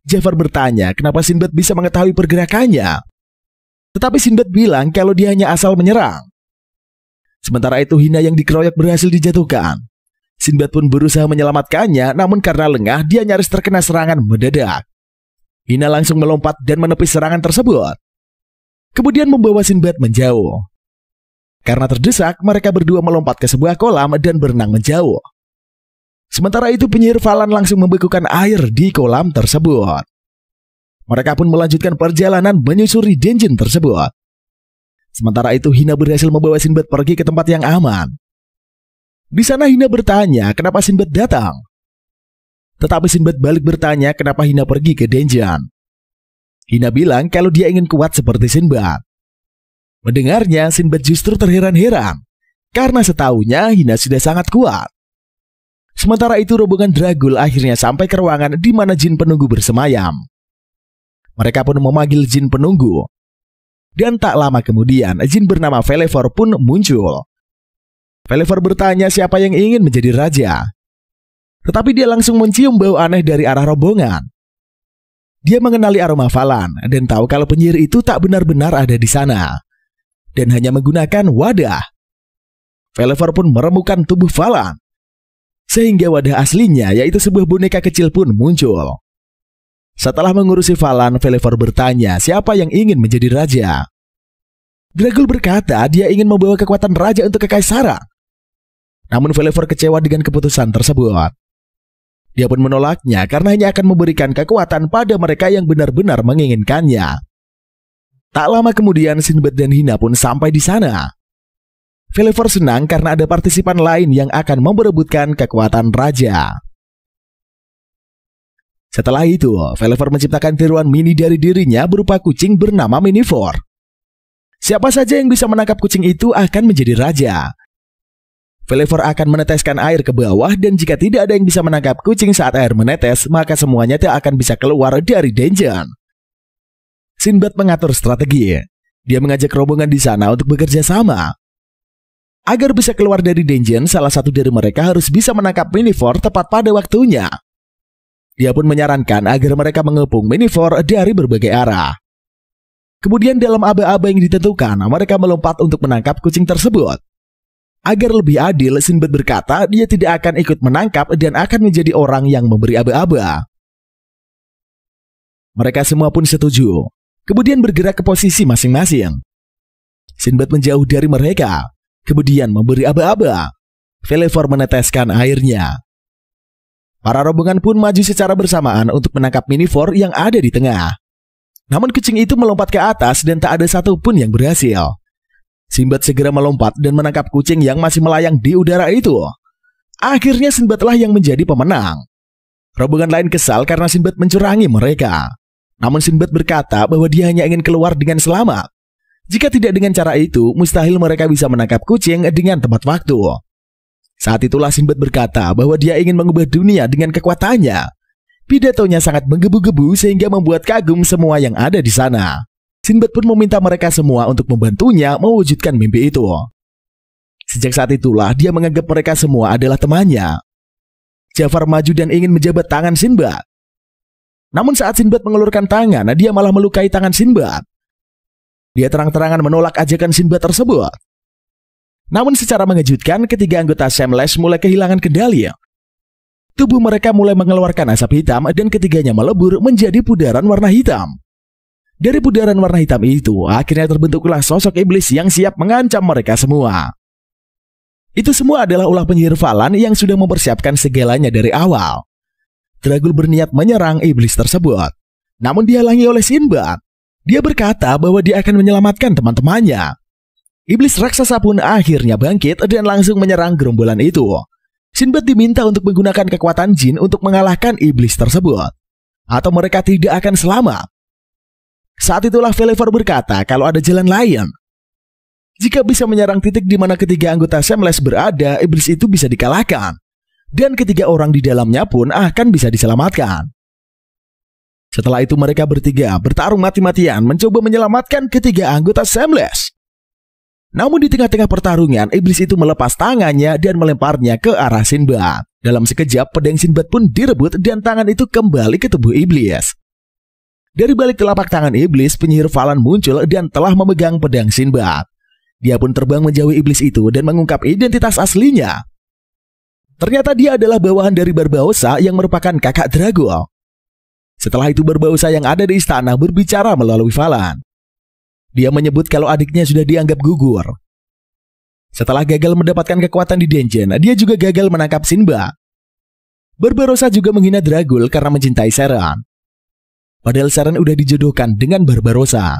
Jafar bertanya kenapa Sinbad bisa mengetahui pergerakannya. Tetapi Sinbad bilang kalau dia hanya asal menyerang. Sementara itu Hina yang dikeroyok berhasil dijatuhkan. Sinbad pun berusaha menyelamatkannya, namun karena lengah dia nyaris terkena serangan mendadak. Hina langsung melompat dan menepis serangan tersebut, kemudian membawa Sinbad menjauh. Karena terdesak, mereka berdua melompat ke sebuah kolam dan berenang menjauh. Sementara itu penyihir Falan langsung membekukan air di kolam tersebut. Mereka pun melanjutkan perjalanan menyusuri dungeon tersebut. Sementara itu Hina berhasil membawa Sinbad pergi ke tempat yang aman. Di sana Hina bertanya kenapa Sinbad datang. Tetapi Sinbad balik bertanya kenapa Hina pergi ke dungeon. Hina bilang kalau dia ingin kuat seperti Sinbad. Mendengarnya, Sinbad justru terheran-heran karena setahunya Hina sudah sangat kuat. Sementara itu rombongan Dragul akhirnya sampai ke ruangan di mana jin penunggu bersemayam. Mereka pun memanggil jin penunggu. Dan tak lama kemudian, jin bernama Velevor pun muncul. Velevor bertanya siapa yang ingin menjadi raja. Tetapi dia langsung mencium bau aneh dari arah rombongan. Dia mengenali aroma Falan dan tahu kalau penyihir itu tak benar-benar ada di sana dan hanya menggunakan wadah. Velevor pun meremukkan tubuh Falan, sehingga wadah aslinya, yaitu sebuah boneka kecil, pun muncul. Setelah mengurusi Falan, Velevor bertanya siapa yang ingin menjadi raja. Dragul berkata dia ingin membawa kekuatan raja untuk kekaisaran. Namun Velevor kecewa dengan keputusan tersebut. Dia pun menolaknya karena hanya akan memberikan kekuatan pada mereka yang benar-benar menginginkannya. Tak lama kemudian Sinbad dan Hina pun sampai di sana. Velevor senang karena ada partisipan lain yang akan memperebutkan kekuatan raja. Setelah itu, Velevor menciptakan tiruan mini dari dirinya berupa kucing bernama Minifor. Siapa saja yang bisa menangkap kucing itu akan menjadi raja. Velevor akan meneteskan air ke bawah dan jika tidak ada yang bisa menangkap kucing saat air menetes, maka semuanya tak akan bisa keluar dari dungeon. Sinbad mengatur strategi. Dia mengajak rombongan di sana untuk bekerja sama. Agar bisa keluar dari dungeon, salah satu dari mereka harus bisa menangkap Minifor tepat pada waktunya. Dia pun menyarankan agar mereka mengepung Minifor dari berbagai arah. Kemudian dalam aba-aba yang ditentukan, mereka melompat untuk menangkap kucing tersebut. Agar lebih adil, Sinbad berkata dia tidak akan ikut menangkap dan akan menjadi orang yang memberi aba-aba. Mereka semua pun setuju. Kemudian bergerak ke posisi masing-masing. Sinbad menjauh dari mereka, kemudian memberi aba-aba. Felefor meneteskan airnya. Para rombongan pun maju secara bersamaan untuk menangkap Minifor yang ada di tengah. Namun kucing itu melompat ke atas dan tak ada satupun yang berhasil. Sinbad segera melompat dan menangkap kucing yang masih melayang di udara itu. Akhirnya Sinbadlah yang menjadi pemenang. Rombongan lain kesal karena Sinbad mencurangi mereka. Namun Sinbad berkata bahwa dia hanya ingin keluar dengan selamat. Jika tidak dengan cara itu, mustahil mereka bisa menangkap kucing dengan tepat waktu. Saat itulah Sinbad berkata bahwa dia ingin mengubah dunia dengan kekuatannya. Pidatonya sangat menggebu-gebu sehingga membuat kagum semua yang ada di sana. Sinbad pun meminta mereka semua untuk membantunya mewujudkan mimpi itu. Sejak saat itulah dia menganggap mereka semua adalah temannya. Jafar maju dan ingin menjabat tangan Sinbad. Namun saat Sinbad mengulurkan tangan, dia malah melukai tangan Sinbad. Dia terang-terangan menolak ajakan Sinbad tersebut. Namun secara mengejutkan, ketiga anggota Shameless mulai kehilangan kendali. Tubuh mereka mulai mengeluarkan asap hitam dan ketiganya melebur menjadi pudaran warna hitam. Dari pudaran warna hitam itu, akhirnya terbentuklah sosok iblis yang siap mengancam mereka semua. Itu semua adalah ulah penyihir Falan yang sudah mempersiapkan segalanya dari awal. Dragul berniat menyerang iblis tersebut. Namun dihalangi oleh Sinbad. Dia berkata bahwa dia akan menyelamatkan teman-temannya. Iblis raksasa pun akhirnya bangkit dan langsung menyerang gerombolan itu. Sinbad diminta untuk menggunakan kekuatan jin untuk mengalahkan iblis tersebut. Atau mereka tidak akan selamat. Saat itulah Felefor berkata kalau ada jalan lain. Jika bisa menyerang titik di mana ketiga anggota Shameless berada, iblis itu bisa dikalahkan. Dan ketiga orang di dalamnya pun akan bisa diselamatkan. Setelah itu mereka bertiga bertarung mati-matian mencoba menyelamatkan ketiga anggota Shameless. Namun di tengah-tengah pertarungan, iblis itu melepas tangannya dan melemparnya ke arah Sinbad. Dalam sekejap, pedang Sinbad pun direbut dan tangan itu kembali ke tubuh iblis. Dari balik telapak tangan iblis, penyihir Falan muncul dan telah memegang pedang Sinbad. Dia pun terbang menjauhi iblis itu dan mengungkap identitas aslinya. Ternyata dia adalah bawahan dari Barbarossa yang merupakan kakak Dragul. Setelah itu Barbarossa yang ada di istana berbicara melalui Falan. Dia menyebut kalau adiknya sudah dianggap gugur. Setelah gagal mendapatkan kekuatan di dungeon, dia juga gagal menangkap Sinbad. Barbarossa juga menghina Dragul karena mencintai Seren. Padahal Seren udah dijodohkan dengan Barbarossa.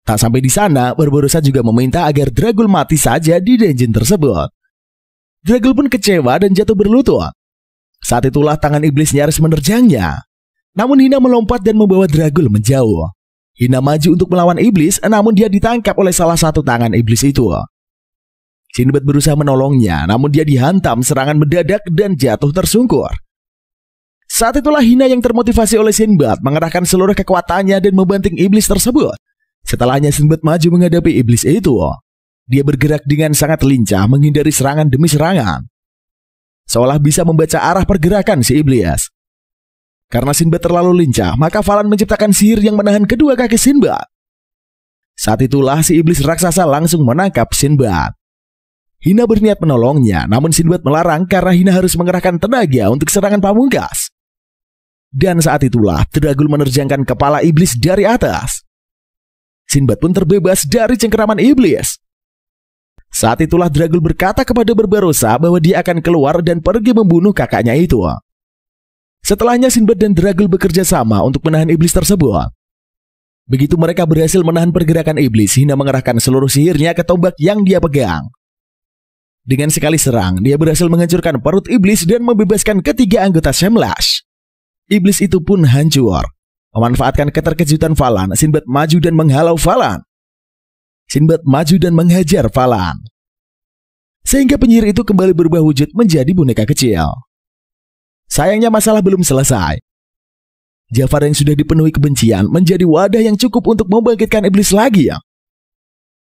Tak sampai di sana, Barbarossa juga meminta agar Dragul mati saja di dungeon tersebut. Dragul pun kecewa dan jatuh berlutut. Saat itulah tangan iblis nyaris menerjangnya. Namun Hina melompat dan membawa Dragul menjauh. Hina maju untuk melawan iblis, namun dia ditangkap oleh salah satu tangan iblis itu. Sinbad berusaha menolongnya, namun dia dihantam serangan mendadak dan jatuh tersungkur. Saat itulah Hina yang termotivasi oleh Sinbad mengerahkan seluruh kekuatannya dan membanting iblis tersebut. Setelahnya Sinbad maju menghadapi iblis itu. Dia bergerak dengan sangat lincah menghindari serangan demi serangan. Seolah bisa membaca arah pergerakan si iblis. Karena Sinbad terlalu lincah, maka Falan menciptakan sihir yang menahan kedua kaki Sinbad. Saat itulah si iblis raksasa langsung menangkap Sinbad. Hina berniat menolongnya, namun Sinbad melarang karena Hina harus mengerahkan tenaga untuk serangan pamungkas. Dan saat itulah Dragul menerjangkan kepala iblis dari atas. Sinbad pun terbebas dari cengkeraman iblis. Saat itulah Dragul berkata kepada Barbarossa bahwa dia akan keluar dan pergi membunuh kakaknya itu. Setelahnya Sinbad dan Dragul bekerja sama untuk menahan iblis tersebut. Begitu mereka berhasil menahan pergerakan iblis, Hina mengerahkan seluruh sihirnya ke tombak yang dia pegang. Dengan sekali serang, dia berhasil menghancurkan perut iblis dan membebaskan ketiga anggota Shameless. Iblis itu pun hancur. Memanfaatkan keterkejutan Falan, Sinbad maju dan menghalau Falan. Sinbad maju dan menghajar Falan. Sehingga penyihir itu kembali berubah wujud menjadi boneka kecil. Sayangnya masalah belum selesai. Jafar yang sudah dipenuhi kebencian menjadi wadah yang cukup untuk membangkitkan iblis lagi.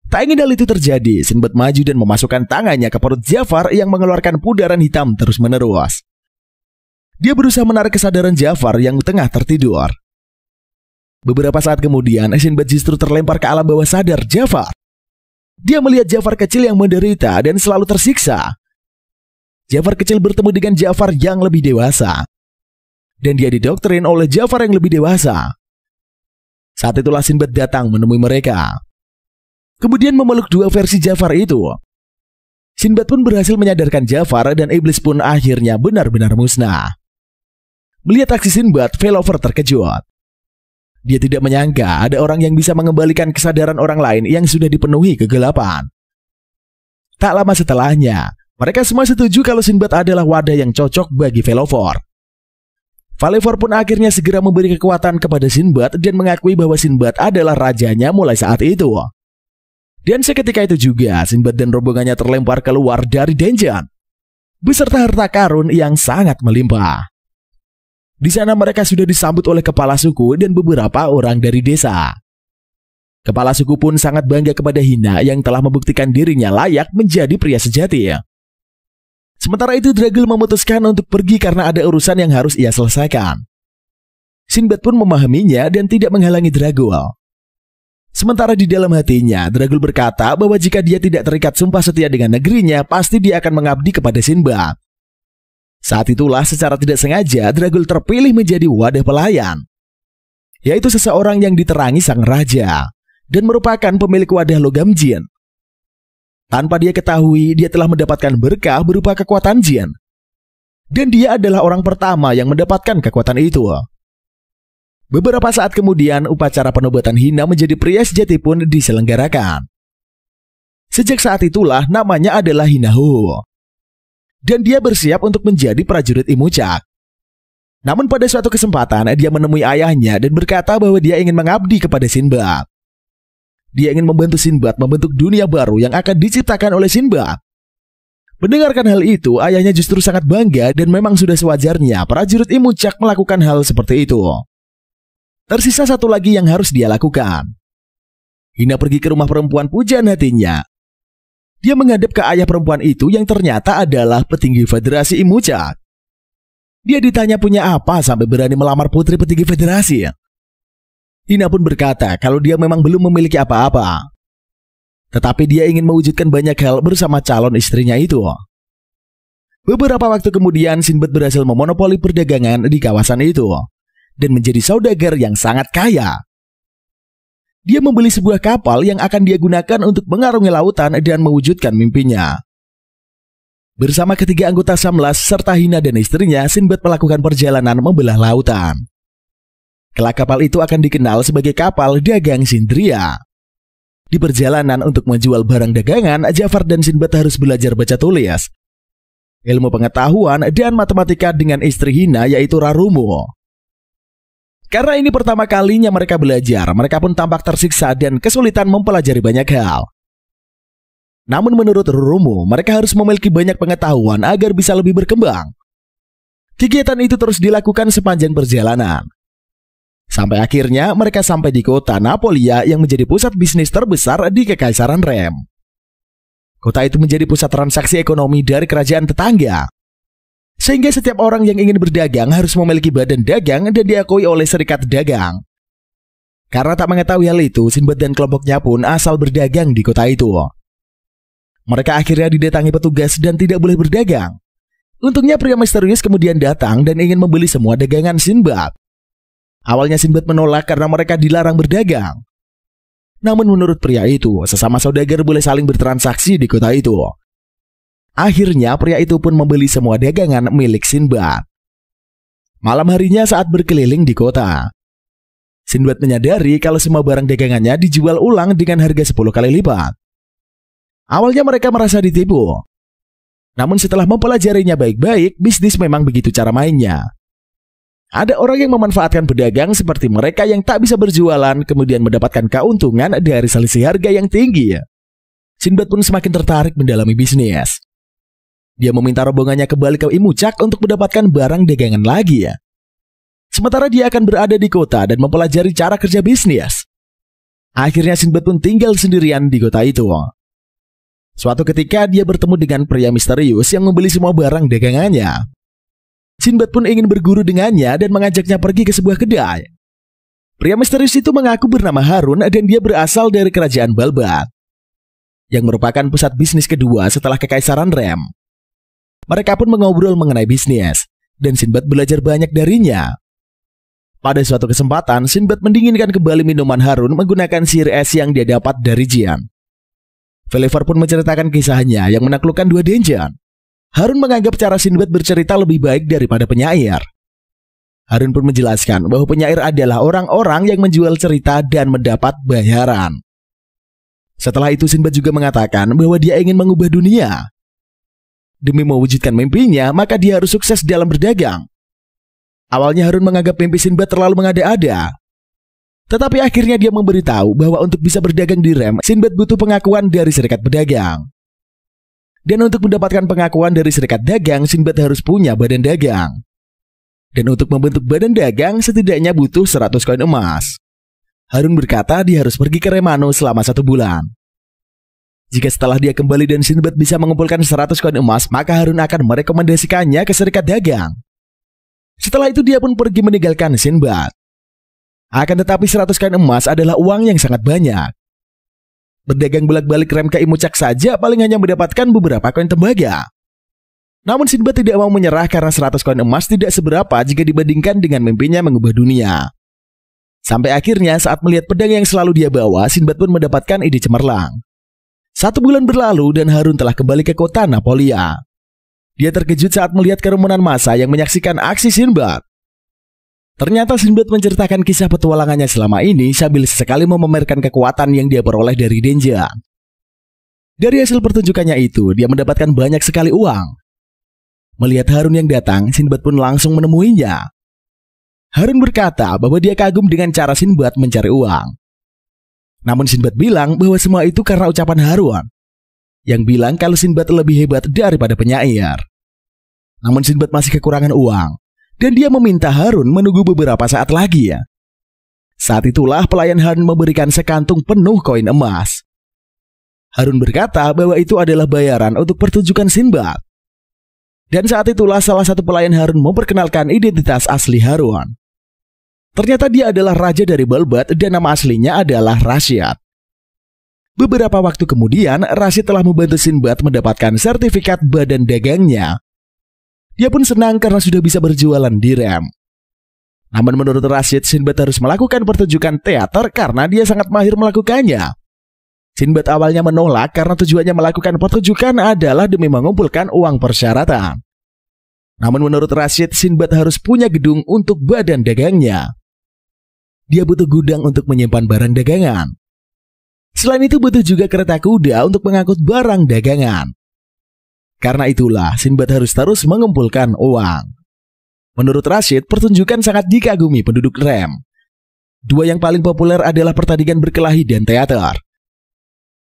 Tak ingin hal itu terjadi, Sinbad maju dan memasukkan tangannya ke perut Jafar yang mengeluarkan pudaran hitam terus-menerus. Dia berusaha menarik kesadaran Jafar yang tengah tertidur. Beberapa saat kemudian, Sinbad justru terlempar ke alam bawah sadar Jafar. Dia melihat Jafar kecil yang menderita dan selalu tersiksa. Jafar kecil bertemu dengan Jafar yang lebih dewasa. Dan dia didoktrin oleh Jafar yang lebih dewasa. Saat itulah Sinbad datang menemui mereka. Kemudian memeluk dua versi Jafar itu. Sinbad pun berhasil menyadarkan Jafar dan iblis pun akhirnya benar-benar musnah. Melihat aksi Sinbad, Failover terkejut. Dia tidak menyangka ada orang yang bisa mengembalikan kesadaran orang lain yang sudah dipenuhi kegelapan. Tak lama setelahnya, mereka semua setuju kalau Sinbad adalah wadah yang cocok bagi Failover. Failover pun akhirnya segera memberi kekuatan kepada Sinbad dan mengakui bahwa Sinbad adalah rajanya mulai saat itu. Dan seketika itu juga, Sinbad dan rombongannya terlempar keluar dari dungeon, beserta harta karun yang sangat melimpah. Di sana mereka sudah disambut oleh kepala suku dan beberapa orang dari desa. Kepala suku pun sangat bangga kepada Hina yang telah membuktikan dirinya layak menjadi pria sejati. Sementara itu, Dragul memutuskan untuk pergi karena ada urusan yang harus ia selesaikan. Sinbad pun memahaminya dan tidak menghalangi Dragul. Sementara di dalam hatinya, Dragul berkata bahwa jika dia tidak terikat sumpah setia dengan negerinya, pasti dia akan mengabdi kepada Sinbad. Saat itulah secara tidak sengaja, Dragul terpilih menjadi wadah pelayan, yaitu seseorang yang diterangi sang raja, dan merupakan pemilik wadah logam jin. Tanpa dia ketahui, dia telah mendapatkan berkah berupa kekuatan jin. Dan dia adalah orang pertama yang mendapatkan kekuatan itu. Beberapa saat kemudian, upacara penobatan Hina menjadi pria sejati pun diselenggarakan. Sejak saat itulah namanya adalah Hinahu. Dan dia bersiap untuk menjadi prajurit Imucak. Namun pada suatu kesempatan, dia menemui ayahnya dan berkata bahwa dia ingin mengabdi kepada Sinbad. Dia ingin membantu Sinbad membentuk dunia baru yang akan diciptakan oleh Sinbad. Mendengarkan hal itu, ayahnya justru sangat bangga dan memang sudah sewajarnya prajurit Imucak melakukan hal seperti itu. Tersisa satu lagi yang harus dia lakukan. Hina pergi ke rumah perempuan pujaan hatinya. Dia menghadap ke ayah perempuan itu yang ternyata adalah petinggi Federasi Imucak. Dia ditanya punya apa sampai berani melamar putri petinggi federasi. Hina pun berkata kalau dia memang belum memiliki apa-apa. Tetapi dia ingin mewujudkan banyak hal bersama calon istrinya itu. Beberapa waktu kemudian, Sinbad berhasil memonopoli perdagangan di kawasan itu dan menjadi saudagar yang sangat kaya. Dia membeli sebuah kapal yang akan dia gunakan untuk mengarungi lautan dan mewujudkan mimpinya. Bersama ketiga anggota Samlas serta Hina dan istrinya, Sinbad melakukan perjalanan membelah lautan. Kelak kapal itu akan dikenal sebagai kapal dagang Sindria. Di perjalanan untuk menjual barang dagangan, Jafar dan Sinbad harus belajar baca tulis, ilmu pengetahuan, dan matematika dengan istri Hina yaitu Rarumu. Karena ini pertama kalinya mereka belajar, mereka pun tampak tersiksa dan kesulitan mempelajari banyak hal. Namun menurut Rarumu, mereka harus memiliki banyak pengetahuan agar bisa lebih berkembang. Kegiatan itu terus dilakukan sepanjang perjalanan. Sampai akhirnya mereka sampai di kota Napolia yang menjadi pusat bisnis terbesar di Kekaisaran Rem. Kota itu menjadi pusat transaksi ekonomi dari kerajaan tetangga. Sehingga setiap orang yang ingin berdagang harus memiliki badan dagang dan diakui oleh serikat dagang. Karena tak mengetahui hal itu, Sinbad dan kelompoknya pun asal berdagang di kota itu. Mereka akhirnya didatangi petugas dan tidak boleh berdagang. Untungnya pria misterius kemudian datang dan ingin membeli semua dagangan Sinbad. Awalnya Sinbad menolak karena mereka dilarang berdagang. Namun menurut pria itu, sesama saudagar boleh saling bertransaksi di kota itu. Akhirnya pria itu pun membeli semua dagangan milik Sinbad. Malam harinya saat berkeliling di kota, Sinbad menyadari kalau semua barang dagangannya dijual ulang dengan harga 10 kali lipat. Awalnya mereka merasa ditipu. Namun setelah mempelajarinya baik-baik, bisnis memang begitu cara mainnya. Ada orang yang memanfaatkan pedagang seperti mereka yang tak bisa berjualan kemudian mendapatkan keuntungan dari selisih harga yang tinggi. Sinbad pun semakin tertarik mendalami bisnis. Dia meminta rombongannya kembali ke Imucak untuk mendapatkan barang dagangan lagi. Sementara dia akan berada di kota dan mempelajari cara kerja bisnis. Akhirnya Sinbad pun tinggal sendirian di kota itu. Suatu ketika dia bertemu dengan pria misterius yang membeli semua barang dagangannya. Sinbad pun ingin berguru dengannya dan mengajaknya pergi ke sebuah kedai. Pria misterius itu mengaku bernama Harun dan dia berasal dari kerajaan Balbat, yang merupakan pusat bisnis kedua setelah Kekaisaran Rem. Mereka pun mengobrol mengenai bisnis, dan Sinbad belajar banyak darinya. Pada suatu kesempatan, Sinbad mendinginkan kembali minuman Harun menggunakan sihir es yang dia dapat dari Jian. Gulliver pun menceritakan kisahnya yang menaklukkan dua dungeon. Harun menganggap cara Sinbad bercerita lebih baik daripada penyair. Harun pun menjelaskan bahwa penyair adalah orang-orang yang menjual cerita dan mendapat bayaran. Setelah itu Sinbad juga mengatakan bahwa dia ingin mengubah dunia. Demi mewujudkan mimpinya, maka dia harus sukses dalam berdagang. Awalnya Harun menganggap mimpi Sinbad terlalu mengada-ada. Tetapi akhirnya dia memberitahu bahwa untuk bisa berdagang di Rem, Sinbad butuh pengakuan dari serikat pedagang. Dan untuk mendapatkan pengakuan dari serikat dagang, Sinbad harus punya badan dagang. Dan untuk membentuk badan dagang, setidaknya butuh 100 koin emas. Harun berkata dia harus pergi ke Remano selama 1 bulan. Jika setelah dia kembali dan Sinbad bisa mengumpulkan 100 koin emas, maka Harun akan merekomendasikannya ke serikat dagang. Setelah itu dia pun pergi meninggalkan Sinbad. Akan tetapi 100 koin emas adalah uang yang sangat banyak. Berdagang bolak-balik Rem ke Imucak saja paling hanya mendapatkan beberapa koin tembaga. Namun Sinbad tidak mau menyerah karena 100 koin emas tidak seberapa jika dibandingkan dengan mimpinya mengubah dunia. Sampai akhirnya saat melihat pedang yang selalu dia bawa, Sinbad pun mendapatkan ide cemerlang. 1 bulan berlalu dan Harun telah kembali ke kota Napolia. Dia terkejut saat melihat kerumunan massa yang menyaksikan aksi Sinbad. Ternyata Sinbad menceritakan kisah petualangannya selama ini sambil sesekali memamerkan kekuatan yang dia peroleh dari dungeon. Dari hasil pertunjukannya itu, dia mendapatkan banyak sekali uang. Melihat Harun yang datang, Sinbad pun langsung menemuinya. Harun berkata bahwa dia kagum dengan cara Sinbad mencari uang. Namun Sinbad bilang bahwa semua itu karena ucapan Harun, yang bilang kalau Sinbad lebih hebat daripada penyair. Namun Sinbad masih kekurangan uang, dan dia meminta Harun menunggu beberapa saat lagi. Saat itulah pelayan Harun memberikan sekantung penuh koin emas. Harun berkata bahwa itu adalah bayaran untuk pertunjukan Sinbad. Dan saat itulah salah satu pelayan Harun memperkenalkan identitas asli Harun. Ternyata dia adalah raja dari Balbat dan nama aslinya adalah Rasyid. Beberapa waktu kemudian, Rasyid telah membantu Sinbad mendapatkan sertifikat badan dagangnya. Dia pun senang karena sudah bisa berjualan di Rem. Namun menurut Rasyid, Sinbad harus melakukan pertunjukan teater karena dia sangat mahir melakukannya. Sinbad awalnya menolak karena tujuannya melakukan pertunjukan adalah demi mengumpulkan uang persyaratan. Namun menurut Rasyid, Sinbad harus punya gedung untuk badan dagangnya. Dia butuh gudang untuk menyimpan barang dagangan. Selain itu butuh juga kereta kuda untuk mengangkut barang dagangan. Karena itulah Sinbad harus terus mengumpulkan uang. Menurut Rasyid, pertunjukan sangat dikagumi penduduk Rem. 2 yang paling populer adalah pertandingan berkelahi dan teater.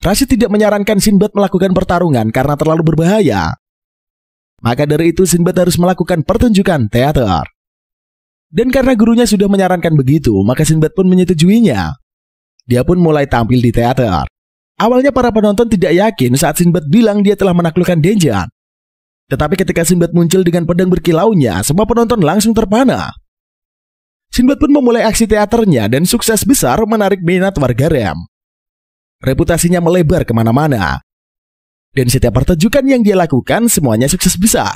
Rasyid tidak menyarankan Sinbad melakukan pertarungan karena terlalu berbahaya. Maka dari itu Sinbad harus melakukan pertunjukan teater. Dan karena gurunya sudah menyarankan begitu, maka Sinbad pun menyetujuinya. Dia pun mulai tampil di teater. Awalnya para penonton tidak yakin saat Sinbad bilang dia telah menaklukkan dungeon. Tetapi ketika Sinbad muncul dengan pedang berkilaunya, semua penonton langsung terpana. Sinbad pun memulai aksi teaternya dan sukses besar menarik minat warga Rem. Reputasinya melebar kemana-mana. Dan setiap pertunjukan yang dia lakukan semuanya sukses besar.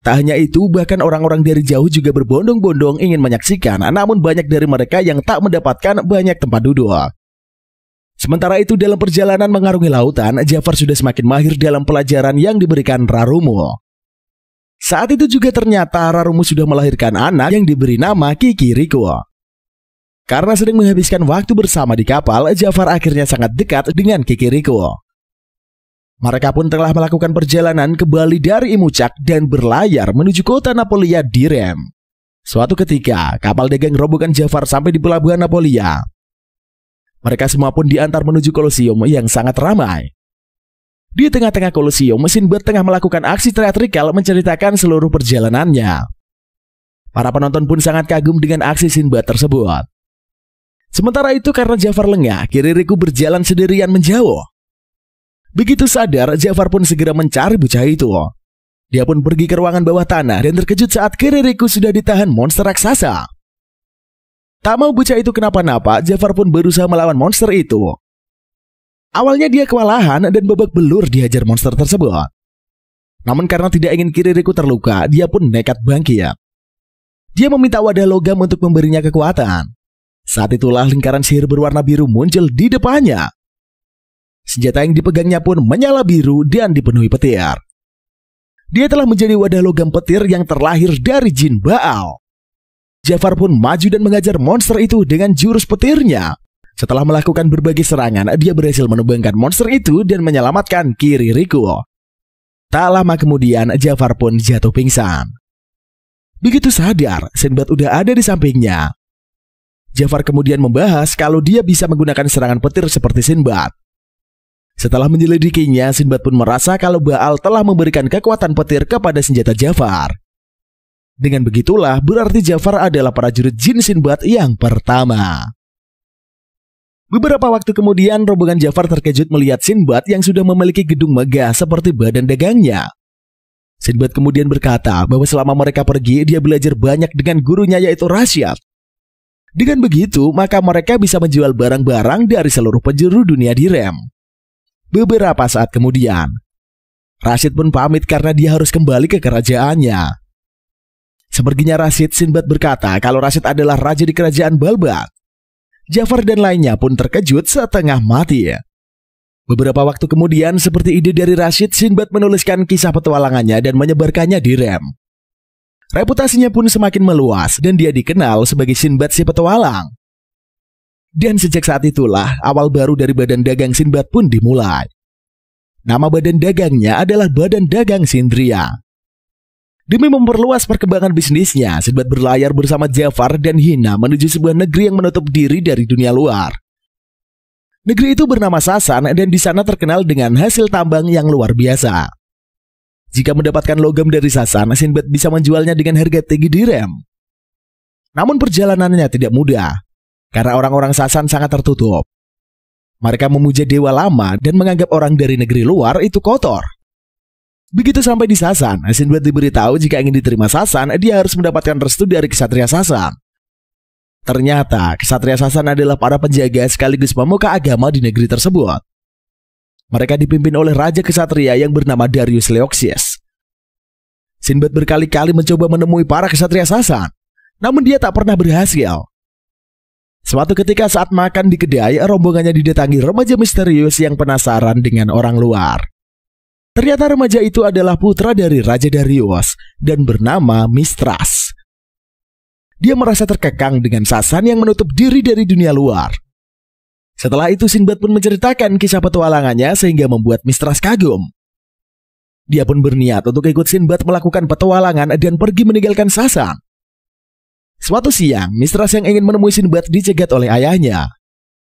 Tak hanya itu, bahkan orang-orang dari jauh juga berbondong-bondong ingin menyaksikan, namun banyak dari mereka yang tak mendapatkan banyak tempat duduk. Sementara itu dalam perjalanan mengarungi lautan, Jafar sudah semakin mahir dalam pelajaran yang diberikan Rarumu. Saat itu juga ternyata Rarumu sudah melahirkan anak yang diberi nama Kikiriko. Karena sering menghabiskan waktu bersama di kapal, Jafar akhirnya sangat dekat dengan Kikiriko. Mereka pun telah melakukan perjalanan kembali dari Imucak dan berlayar menuju kota Napolia di Rem. Suatu ketika, kapal dagang rombongan Jafar sampai di pelabuhan Napolia. Mereka semua pun diantar menuju Kolosium yang sangat ramai. Di tengah-tengah Kolosium, Sinbad tengah melakukan aksi teatrikal menceritakan seluruh perjalanannya. Para penonton pun sangat kagum dengan aksi Sinbad tersebut. Sementara itu karena Jafar lengah, Kiririku berjalan sendirian menjauh. Begitu sadar, Jafar pun segera mencari bocah itu. Dia pun pergi ke ruangan bawah tanah dan terkejut saat Kiririku sudah ditahan monster raksasa. Tak mau bocah itu kenapa-napa, Jafar pun berusaha melawan monster itu. Awalnya dia kewalahan dan babak belur dihajar monster tersebut. Namun karena tidak ingin Kiririku terluka, dia pun nekat bangkit. Dia meminta wadah logam untuk memberinya kekuatan. Saat itulah lingkaran sihir berwarna biru muncul di depannya. Senjata yang dipegangnya pun menyala biru dan dipenuhi petir. Dia telah menjadi wadah logam petir yang terlahir dari jin Baal. Jafar pun maju dan mengajar monster itu dengan jurus petirnya. Setelah melakukan berbagai serangan, dia berhasil menumbangkan monster itu dan menyelamatkan Kiririku. Tak lama kemudian, Jafar pun jatuh pingsan. Begitu sadar, Sinbad udah ada di sampingnya. Jafar kemudian membahas kalau dia bisa menggunakan serangan petir seperti Sinbad. Setelah menyelidikinya, Sinbad pun merasa kalau Baal telah memberikan kekuatan petir kepada senjata Jafar. Dengan begitulah, berarti Jafar adalah prajurit jin Sinbad yang pertama. Beberapa waktu kemudian, rombongan Jafar terkejut melihat Sinbad yang sudah memiliki gedung megah seperti badan dagangnya. Sinbad kemudian berkata bahwa selama mereka pergi, dia belajar banyak dengan gurunya yaitu Rasyid. Dengan begitu, maka mereka bisa menjual barang-barang dari seluruh penjuru dunia di Rem. Beberapa saat kemudian, Rasyid pun pamit karena dia harus kembali ke kerajaannya. Seperginya Rasyid, Sinbad berkata kalau Rasyid adalah raja di kerajaan Balbat. Jafar dan lainnya pun terkejut setengah mati. Beberapa waktu kemudian, seperti ide dari Rasyid, Sinbad menuliskan kisah petualangannya dan menyebarkannya di Rem. Reputasinya pun semakin meluas dan dia dikenal sebagai Sinbad si petualang. Dan sejak saat itulah awal baru dari badan dagang Sinbad pun dimulai. Nama badan dagangnya adalah Badan Dagang Sindria. Demi memperluas perkembangan bisnisnya, Sinbad berlayar bersama Jafar dan Hina menuju sebuah negeri yang menutup diri dari dunia luar. Negeri itu bernama Sasan dan di sana terkenal dengan hasil tambang yang luar biasa. Jika mendapatkan logam dari Sasan, Sinbad bisa menjualnya dengan harga tinggi di Rem. Namun perjalanannya tidak mudah, karena orang-orang Sasan sangat tertutup. Mereka memuja dewa lama dan menganggap orang dari negeri luar itu kotor. Begitu sampai di Sasan, Sinbad diberitahu jika ingin diterima Sasan, dia harus mendapatkan restu dari Ksatria Sasan. Ternyata, Ksatria Sasan adalah para penjaga sekaligus pemuka agama di negeri tersebut. Mereka dipimpin oleh Raja Ksatria yang bernama Darius Leoxius. Sinbad berkali-kali mencoba menemui para Ksatria Sasan, namun dia tak pernah berhasil. Suatu ketika saat makan di kedai, rombongannya didatangi remaja misterius yang penasaran dengan orang luar. Ternyata remaja itu adalah putra dari Raja Darius dan bernama Mistras. Dia merasa terkekang dengan Sasan yang menutup diri dari dunia luar. Setelah itu Sinbad pun menceritakan kisah petualangannya sehingga membuat Mistras kagum. Dia pun berniat untuk ikut Sinbad melakukan petualangan dan pergi meninggalkan Sasan. Suatu siang, Mistras yang ingin menemui Sinbad dicegat oleh ayahnya.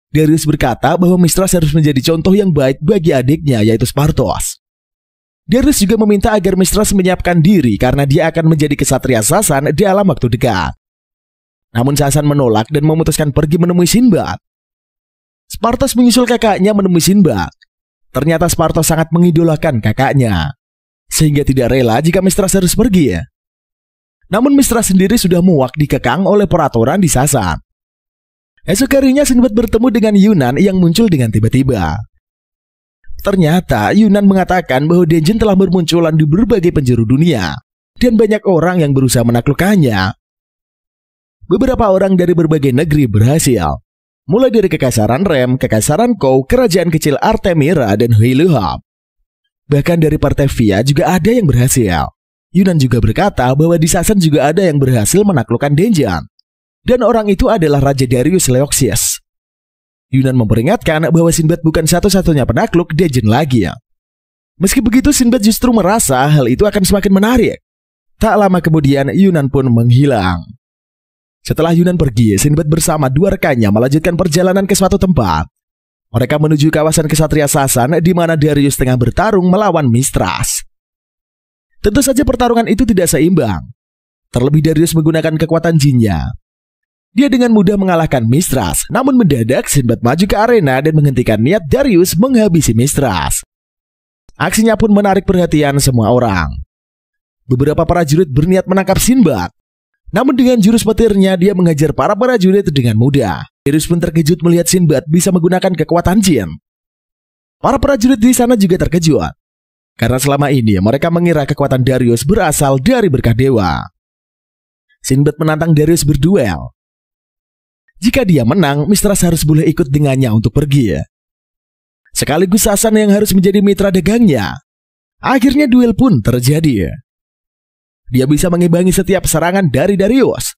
Darius berkata bahwa Mistras harus menjadi contoh yang baik bagi adiknya yaitu Spartos. Darius juga meminta agar Mistras menyiapkan diri karena dia akan menjadi ksatria Sasan dalam waktu dekat. Namun Sasan menolak dan memutuskan pergi menemui Sinbad. Spartos menyusul kakaknya menemui Sinbad. Ternyata Spartos sangat mengidolakan kakaknya, sehingga tidak rela jika Mistras harus pergi. Namun Mistras sendiri sudah muak dikekang oleh peraturan di Sasan. Esok harinya Sinbad bertemu dengan Yunan yang muncul dengan tiba-tiba. Ternyata Yunan mengatakan bahwa Denjin telah bermunculan di berbagai penjuru dunia dan banyak orang yang berusaha menaklukkannya. Beberapa orang dari berbagai negeri berhasil, mulai dari Kekaisaran Rem, Kekaisaran Kou, Kerajaan Kecil Artemira, dan Heiluhab. Bahkan dari Partevia juga ada yang berhasil. Yunan juga berkata bahwa di Sasan juga ada yang berhasil menaklukkan Denjin. Dan orang itu adalah Raja Darius Leoxius. Yunan memperingatkan bahwa Sinbad bukan satu-satunya penakluk Denjin lagi. Meski begitu, Sinbad justru merasa hal itu akan semakin menarik. Tak lama kemudian, Yunan pun menghilang. Setelah Yunan pergi, Sinbad bersama dua rekannya melanjutkan perjalanan ke suatu tempat. Mereka menuju kawasan Ksatria Sasan di mana Darius tengah bertarung melawan Mistras. Tentu saja pertarungan itu tidak seimbang. Terlebih Darius menggunakan kekuatan jinnya. Dia dengan mudah mengalahkan Mistras, namun mendadak Sinbad maju ke arena dan menghentikan niat Darius menghabisi Mistras. Aksinya pun menarik perhatian semua orang. Beberapa prajurit berniat menangkap Sinbad, namun dengan jurus petirnya dia mengajar para prajurit dengan mudah. Darius pun terkejut melihat Sinbad bisa menggunakan kekuatan jin. Para prajurit di sana juga terkejut, karena selama ini mereka mengira kekuatan Darius berasal dari berkah dewa. Sinbad menantang Darius berduel. Jika dia menang, Mistras harus boleh ikut dengannya untuk pergi. Sekaligus Sasan yang harus menjadi mitra dagangnya. Akhirnya duel pun terjadi. Dia bisa mengimbangi setiap serangan dari Darius.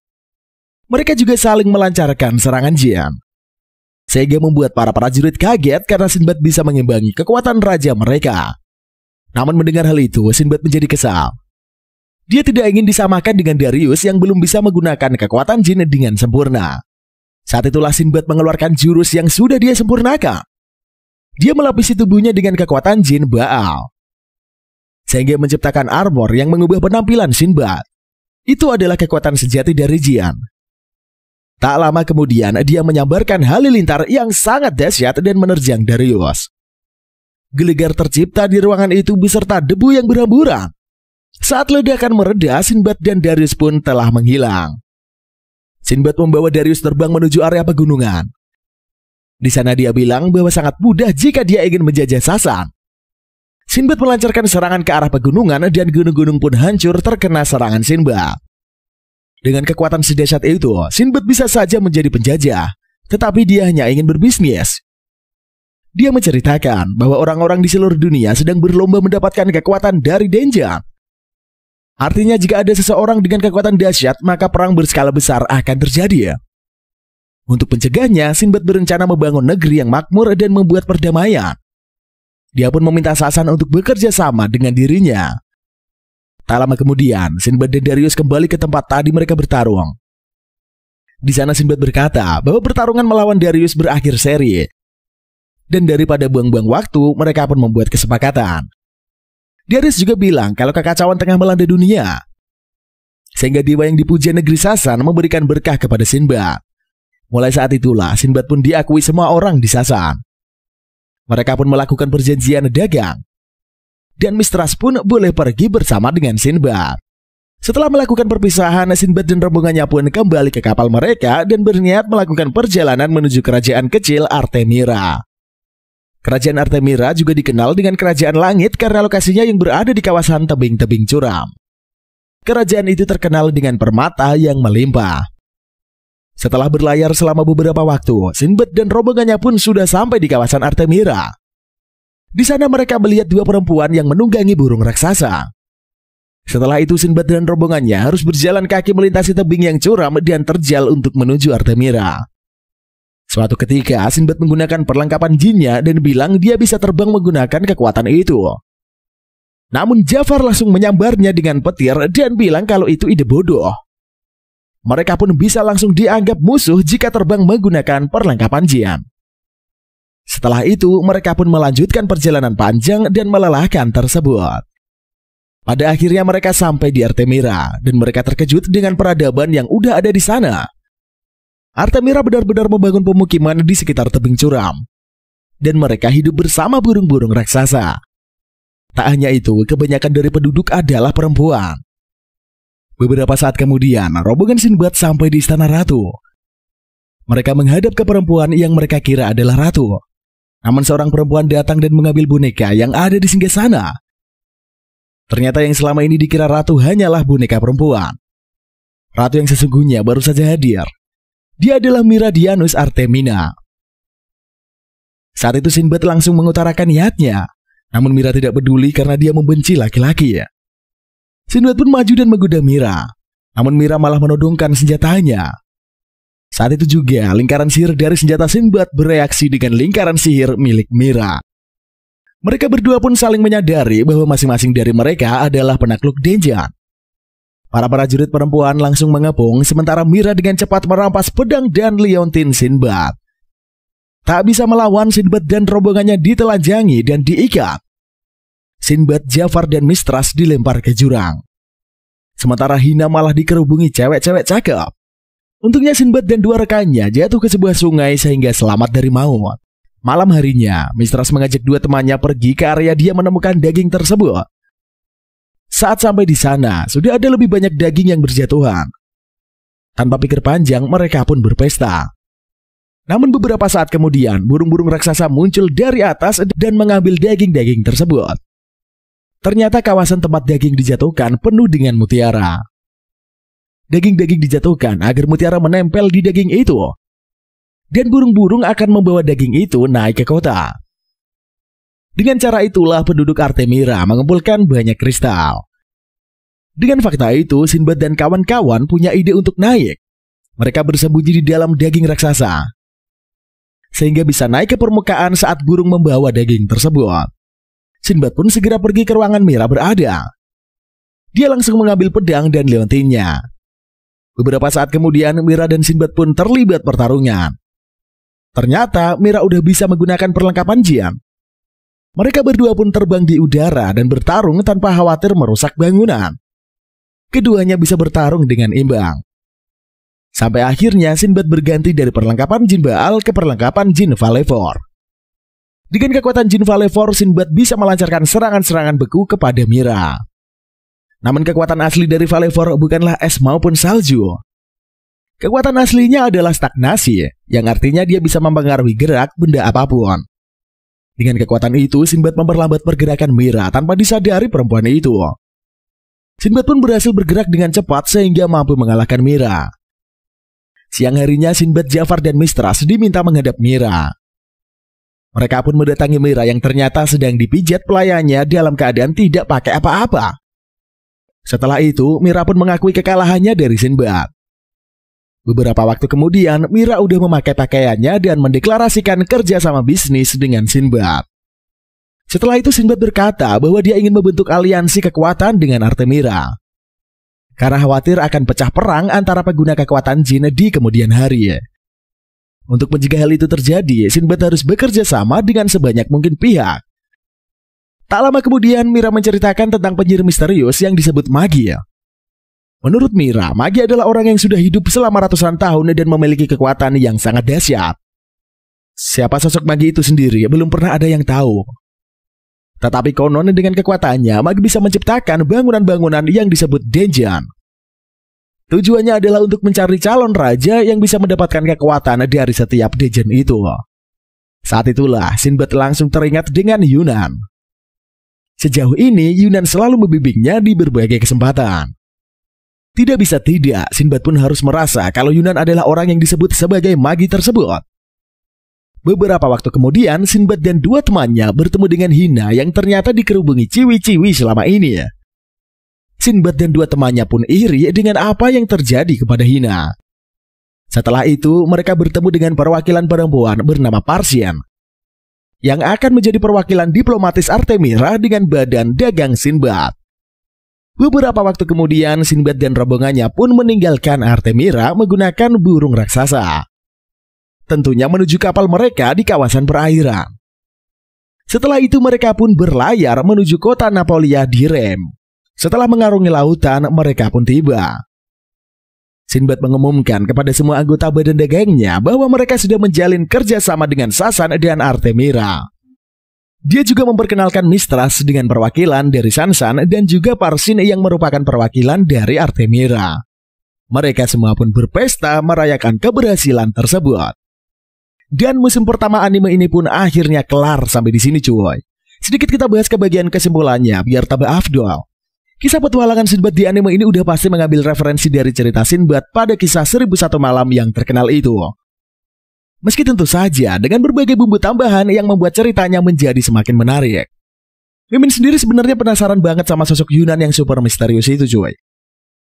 Mereka juga saling melancarkan serangan jin, sehingga membuat para prajurit kaget karena Sinbad bisa mengimbangi kekuatan raja mereka. Namun mendengar hal itu, Sinbad menjadi kesal. Dia tidak ingin disamakan dengan Darius yang belum bisa menggunakan kekuatan jin dengan sempurna. Saat itulah Sinbad mengeluarkan jurus yang sudah dia sempurnakan. Dia melapisi tubuhnya dengan kekuatan jin Baal, sehingga menciptakan armor yang mengubah penampilan Sinbad. Itu adalah kekuatan sejati dari jin. Tak lama kemudian dia menyambarkan halilintar yang sangat dahsyat dan menerjang Darius. Gelegar tercipta di ruangan itu beserta debu yang berhamburan. Saat ledakan mereda, Sinbad dan Darius pun telah menghilang. Sinbad membawa Darius terbang menuju area pegunungan. Di sana dia bilang bahwa sangat mudah jika dia ingin menjajah Sasan. Sinbad melancarkan serangan ke arah pegunungan dan gunung-gunung pun hancur terkena serangan Sinbad. Dengan kekuatan sedahsyat itu, Sinbad bisa saja menjadi penjajah, tetapi dia hanya ingin berbisnis. Dia menceritakan bahwa orang-orang di seluruh dunia sedang berlomba mendapatkan kekuatan dari Denjan. Artinya jika ada seseorang dengan kekuatan dahsyat, maka perang berskala besar akan terjadi. Untuk mencegahnya, Sinbad berencana membangun negeri yang makmur dan membuat perdamaian. Dia pun meminta Sasan untuk bekerja sama dengan dirinya. Tak lama kemudian, Sinbad dan Darius kembali ke tempat tadi mereka bertarung. Di sana Sinbad berkata bahwa pertarungan melawan Darius berakhir seri. Dan daripada buang-buang waktu, mereka pun membuat kesepakatan. Darius juga bilang kalau kekacauan tengah melanda dunia, sehingga dewa yang dipuja negeri Sasan memberikan berkah kepada Sinbad. Mulai saat itulah Sinbad pun diakui semua orang di Sasan. Mereka pun melakukan perjanjian dagang, dan Mistras pun boleh pergi bersama dengan Sinbad. Setelah melakukan perpisahan, Sinbad dan rombongannya pun kembali ke kapal mereka dan berniat melakukan perjalanan menuju kerajaan kecil Artemira. Kerajaan Artemira juga dikenal dengan Kerajaan Langit karena lokasinya yang berada di kawasan tebing-tebing curam. Kerajaan itu terkenal dengan permata yang melimpah. Setelah berlayar selama beberapa waktu, Sinbad dan rombongannya pun sudah sampai di kawasan Artemira. Di sana mereka melihat dua perempuan yang menunggangi burung raksasa. Setelah itu Sinbad dan rombongannya harus berjalan kaki melintasi tebing yang curam dan terjal untuk menuju Artemira. Suatu ketika, Sinbad menggunakan perlengkapan jinnya dan bilang dia bisa terbang menggunakan kekuatan itu. Namun Jafar langsung menyambarnya dengan petir dan bilang kalau itu ide bodoh. Mereka pun bisa langsung dianggap musuh jika terbang menggunakan perlengkapan jin. Setelah itu, mereka pun melanjutkan perjalanan panjang dan melelahkan tersebut. Pada akhirnya mereka sampai di Artemira dan mereka terkejut dengan peradaban yang udah ada di sana. Artemira benar-benar membangun pemukiman di sekitar tebing curam, dan mereka hidup bersama burung-burung raksasa. Tak hanya itu, kebanyakan dari penduduk adalah perempuan. Beberapa saat kemudian, rombongan Sinbad sampai di istana ratu. Mereka menghadap ke perempuan yang mereka kira adalah ratu. Namun seorang perempuan datang dan mengambil boneka yang ada di singgasana. Ternyata yang selama ini dikira ratu hanyalah boneka perempuan. Ratu yang sesungguhnya baru saja hadir. Dia adalah Myradianus Artemina. Saat itu Sinbad langsung mengutarakan niatnya, namun Mira tidak peduli karena dia membenci laki-laki. Sinbad pun maju dan menggoda Mira, namun Mira malah menodongkan senjatanya. Saat itu juga lingkaran sihir dari senjata Sinbad bereaksi dengan lingkaran sihir milik Mira. Mereka berdua pun saling menyadari bahwa masing-masing dari mereka adalah penakluk Denjan. Para prajurit perempuan langsung mengepung, sementara Mira dengan cepat merampas pedang dan liontin Sinbad. Tak bisa melawan, Sinbad dan rombongannya ditelanjangi dan diikat. Sinbad, Jafar, dan Mistras dilempar ke jurang. Sementara Hina malah dikerubungi cewek-cewek cakep. Untungnya Sinbad dan dua rekannya jatuh ke sebuah sungai sehingga selamat dari maut. Malam harinya, Mistras mengajak dua temannya pergi ke area dia menemukan daging tersebut. Saat sampai di sana, sudah ada lebih banyak daging yang berjatuhan. Tanpa pikir panjang, mereka pun berpesta. Namun beberapa saat kemudian, burung-burung raksasa muncul dari atas dan mengambil daging-daging tersebut. Ternyata kawasan tempat daging dijatuhkan penuh dengan mutiara. Daging-daging dijatuhkan agar mutiara menempel di daging itu. Dan burung-burung akan membawa daging itu naik ke kota. Dengan cara itulah penduduk Artemira mengumpulkan banyak kristal. Dengan fakta itu, Sinbad dan kawan-kawan punya ide untuk naik. Mereka bersembunyi di dalam daging raksasa, sehingga bisa naik ke permukaan saat burung membawa daging tersebut. Sinbad pun segera pergi ke ruangan Mira berada. Dia langsung mengambil pedang dan leontinnya. Beberapa saat kemudian, Mira dan Sinbad pun terlibat pertarungan. Ternyata Mira udah bisa menggunakan perlengkapan jin. Mereka berdua pun terbang di udara dan bertarung tanpa khawatir merusak bangunan. Keduanya bisa bertarung dengan imbang. Sampai akhirnya Sinbad berganti dari perlengkapan Jin Baal ke perlengkapan Jin Valevor. Dengan kekuatan Jin Valevor, Sinbad bisa melancarkan serangan-serangan beku kepada Mira. Namun kekuatan asli dari Valevor bukanlah es maupun salju. Kekuatan aslinya adalah stagnasi, yang artinya dia bisa mempengaruhi gerak benda apapun. Dengan kekuatan itu, Sinbad memperlambat pergerakan Mira tanpa disadari perempuan itu. Sinbad pun berhasil bergerak dengan cepat sehingga mampu mengalahkan Mira. Siang harinya, Sinbad, Jafar, dan Mistras diminta menghadap Mira. Mereka pun mendatangi Mira yang ternyata sedang dipijat pelayannya dalam keadaan tidak pakai apa-apa. Setelah itu, Mira pun mengakui kekalahannya dari Sinbad. Beberapa waktu kemudian, Mira udah memakai pakaiannya dan mendeklarasikan kerjasama bisnis dengan Sinbad. Setelah itu Sinbad berkata bahwa dia ingin membentuk aliansi kekuatan dengan Artemira. Karena khawatir akan pecah perang antara pengguna kekuatan jin di kemudian hari. Untuk mencegah hal itu terjadi, Sinbad harus bekerja sama dengan sebanyak mungkin pihak. Tak lama kemudian Mira menceritakan tentang penyihir misterius yang disebut Magi. Menurut Mira, Magi adalah orang yang sudah hidup selama ratusan tahun dan memiliki kekuatan yang sangat dahsyat. Siapa sosok Magi itu sendiri belum pernah ada yang tahu. Tetapi konon dengan kekuatannya, Magi bisa menciptakan bangunan-bangunan yang disebut dungeon. Tujuannya adalah untuk mencari calon raja yang bisa mendapatkan kekuatan dari setiap dungeon itu. Saat itulah Sinbad langsung teringat dengan Yunan. Sejauh ini Yunan selalu membimbingnya di berbagai kesempatan. Tidak bisa tidak, Sinbad pun harus merasa kalau Yunan adalah orang yang disebut sebagai Magi tersebut. Beberapa waktu kemudian, Sinbad dan dua temannya bertemu dengan Hina yang ternyata dikerubungi ciwi-ciwi selama ini. Sinbad dan dua temannya pun iri dengan apa yang terjadi kepada Hina. Setelah itu, mereka bertemu dengan perwakilan perempuan bernama Parsian, yang akan menjadi perwakilan diplomatis Artemira dengan badan dagang Sinbad. Beberapa waktu kemudian, Sinbad dan rombongannya pun meninggalkan Artemira menggunakan burung raksasa. Tentunya menuju kapal mereka di kawasan perairan. Setelah itu mereka pun berlayar menuju kota Napolia di Rem. Setelah mengarungi lautan, mereka pun tiba. Sinbad mengumumkan kepada semua anggota badan dagangnya bahwa mereka sudah menjalin kerjasama dengan Sasan dan Artemira. Dia juga memperkenalkan Mistras dengan perwakilan dari Sansan dan juga Parsin yang merupakan perwakilan dari Artemira. Mereka semua pun berpesta merayakan keberhasilan tersebut. Dan musim pertama anime ini pun akhirnya kelar sampai di sini cuy. Sedikit kita bahas ke bagian kesimpulannya biar tambah afdol. Kisah petualangan Sinbad di anime ini udah pasti mengambil referensi dari cerita Sinbad pada kisah 1001 Malam yang terkenal itu. Meski tentu saja dengan berbagai bumbu tambahan yang membuat ceritanya menjadi semakin menarik. Mimin sendiri sebenarnya penasaran banget sama sosok Yunan yang super misterius itu cuy.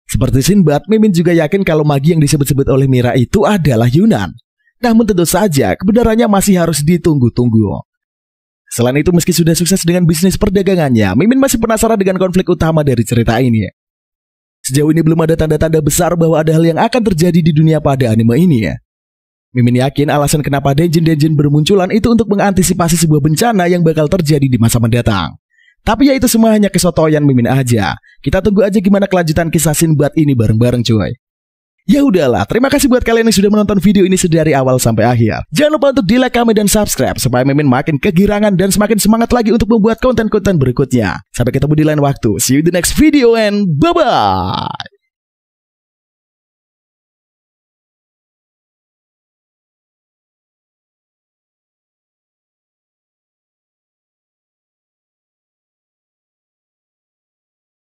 Seperti Sinbad, Mimin juga yakin kalau Magi yang disebut-sebut oleh Mira itu adalah Yunan. Namun tentu saja kebenarannya masih harus ditunggu-tunggu. Selain itu, meski sudah sukses dengan bisnis perdagangannya, Mimin masih penasaran dengan konflik utama dari cerita ini. Sejauh ini belum ada tanda-tanda besar bahwa ada hal yang akan terjadi di dunia pada anime ini. Mimin yakin alasan kenapa dungeon-dungeon bermunculan itu untuk mengantisipasi sebuah bencana yang bakal terjadi di masa mendatang. Tapi ya itu semua hanya kesotoyan Mimin aja. Kita tunggu aja gimana kelanjutan kisah Sinbad ini bareng-bareng cuy. Ya udahlah, terima kasih buat kalian yang sudah menonton video ini dari awal sampai akhir. Jangan lupa untuk di like, comment, dan subscribe supaya Mimin makin kegirangan dan semakin semangat lagi untuk membuat konten-konten berikutnya. Sampai ketemu di lain waktu. See you in the next video and bye-bye.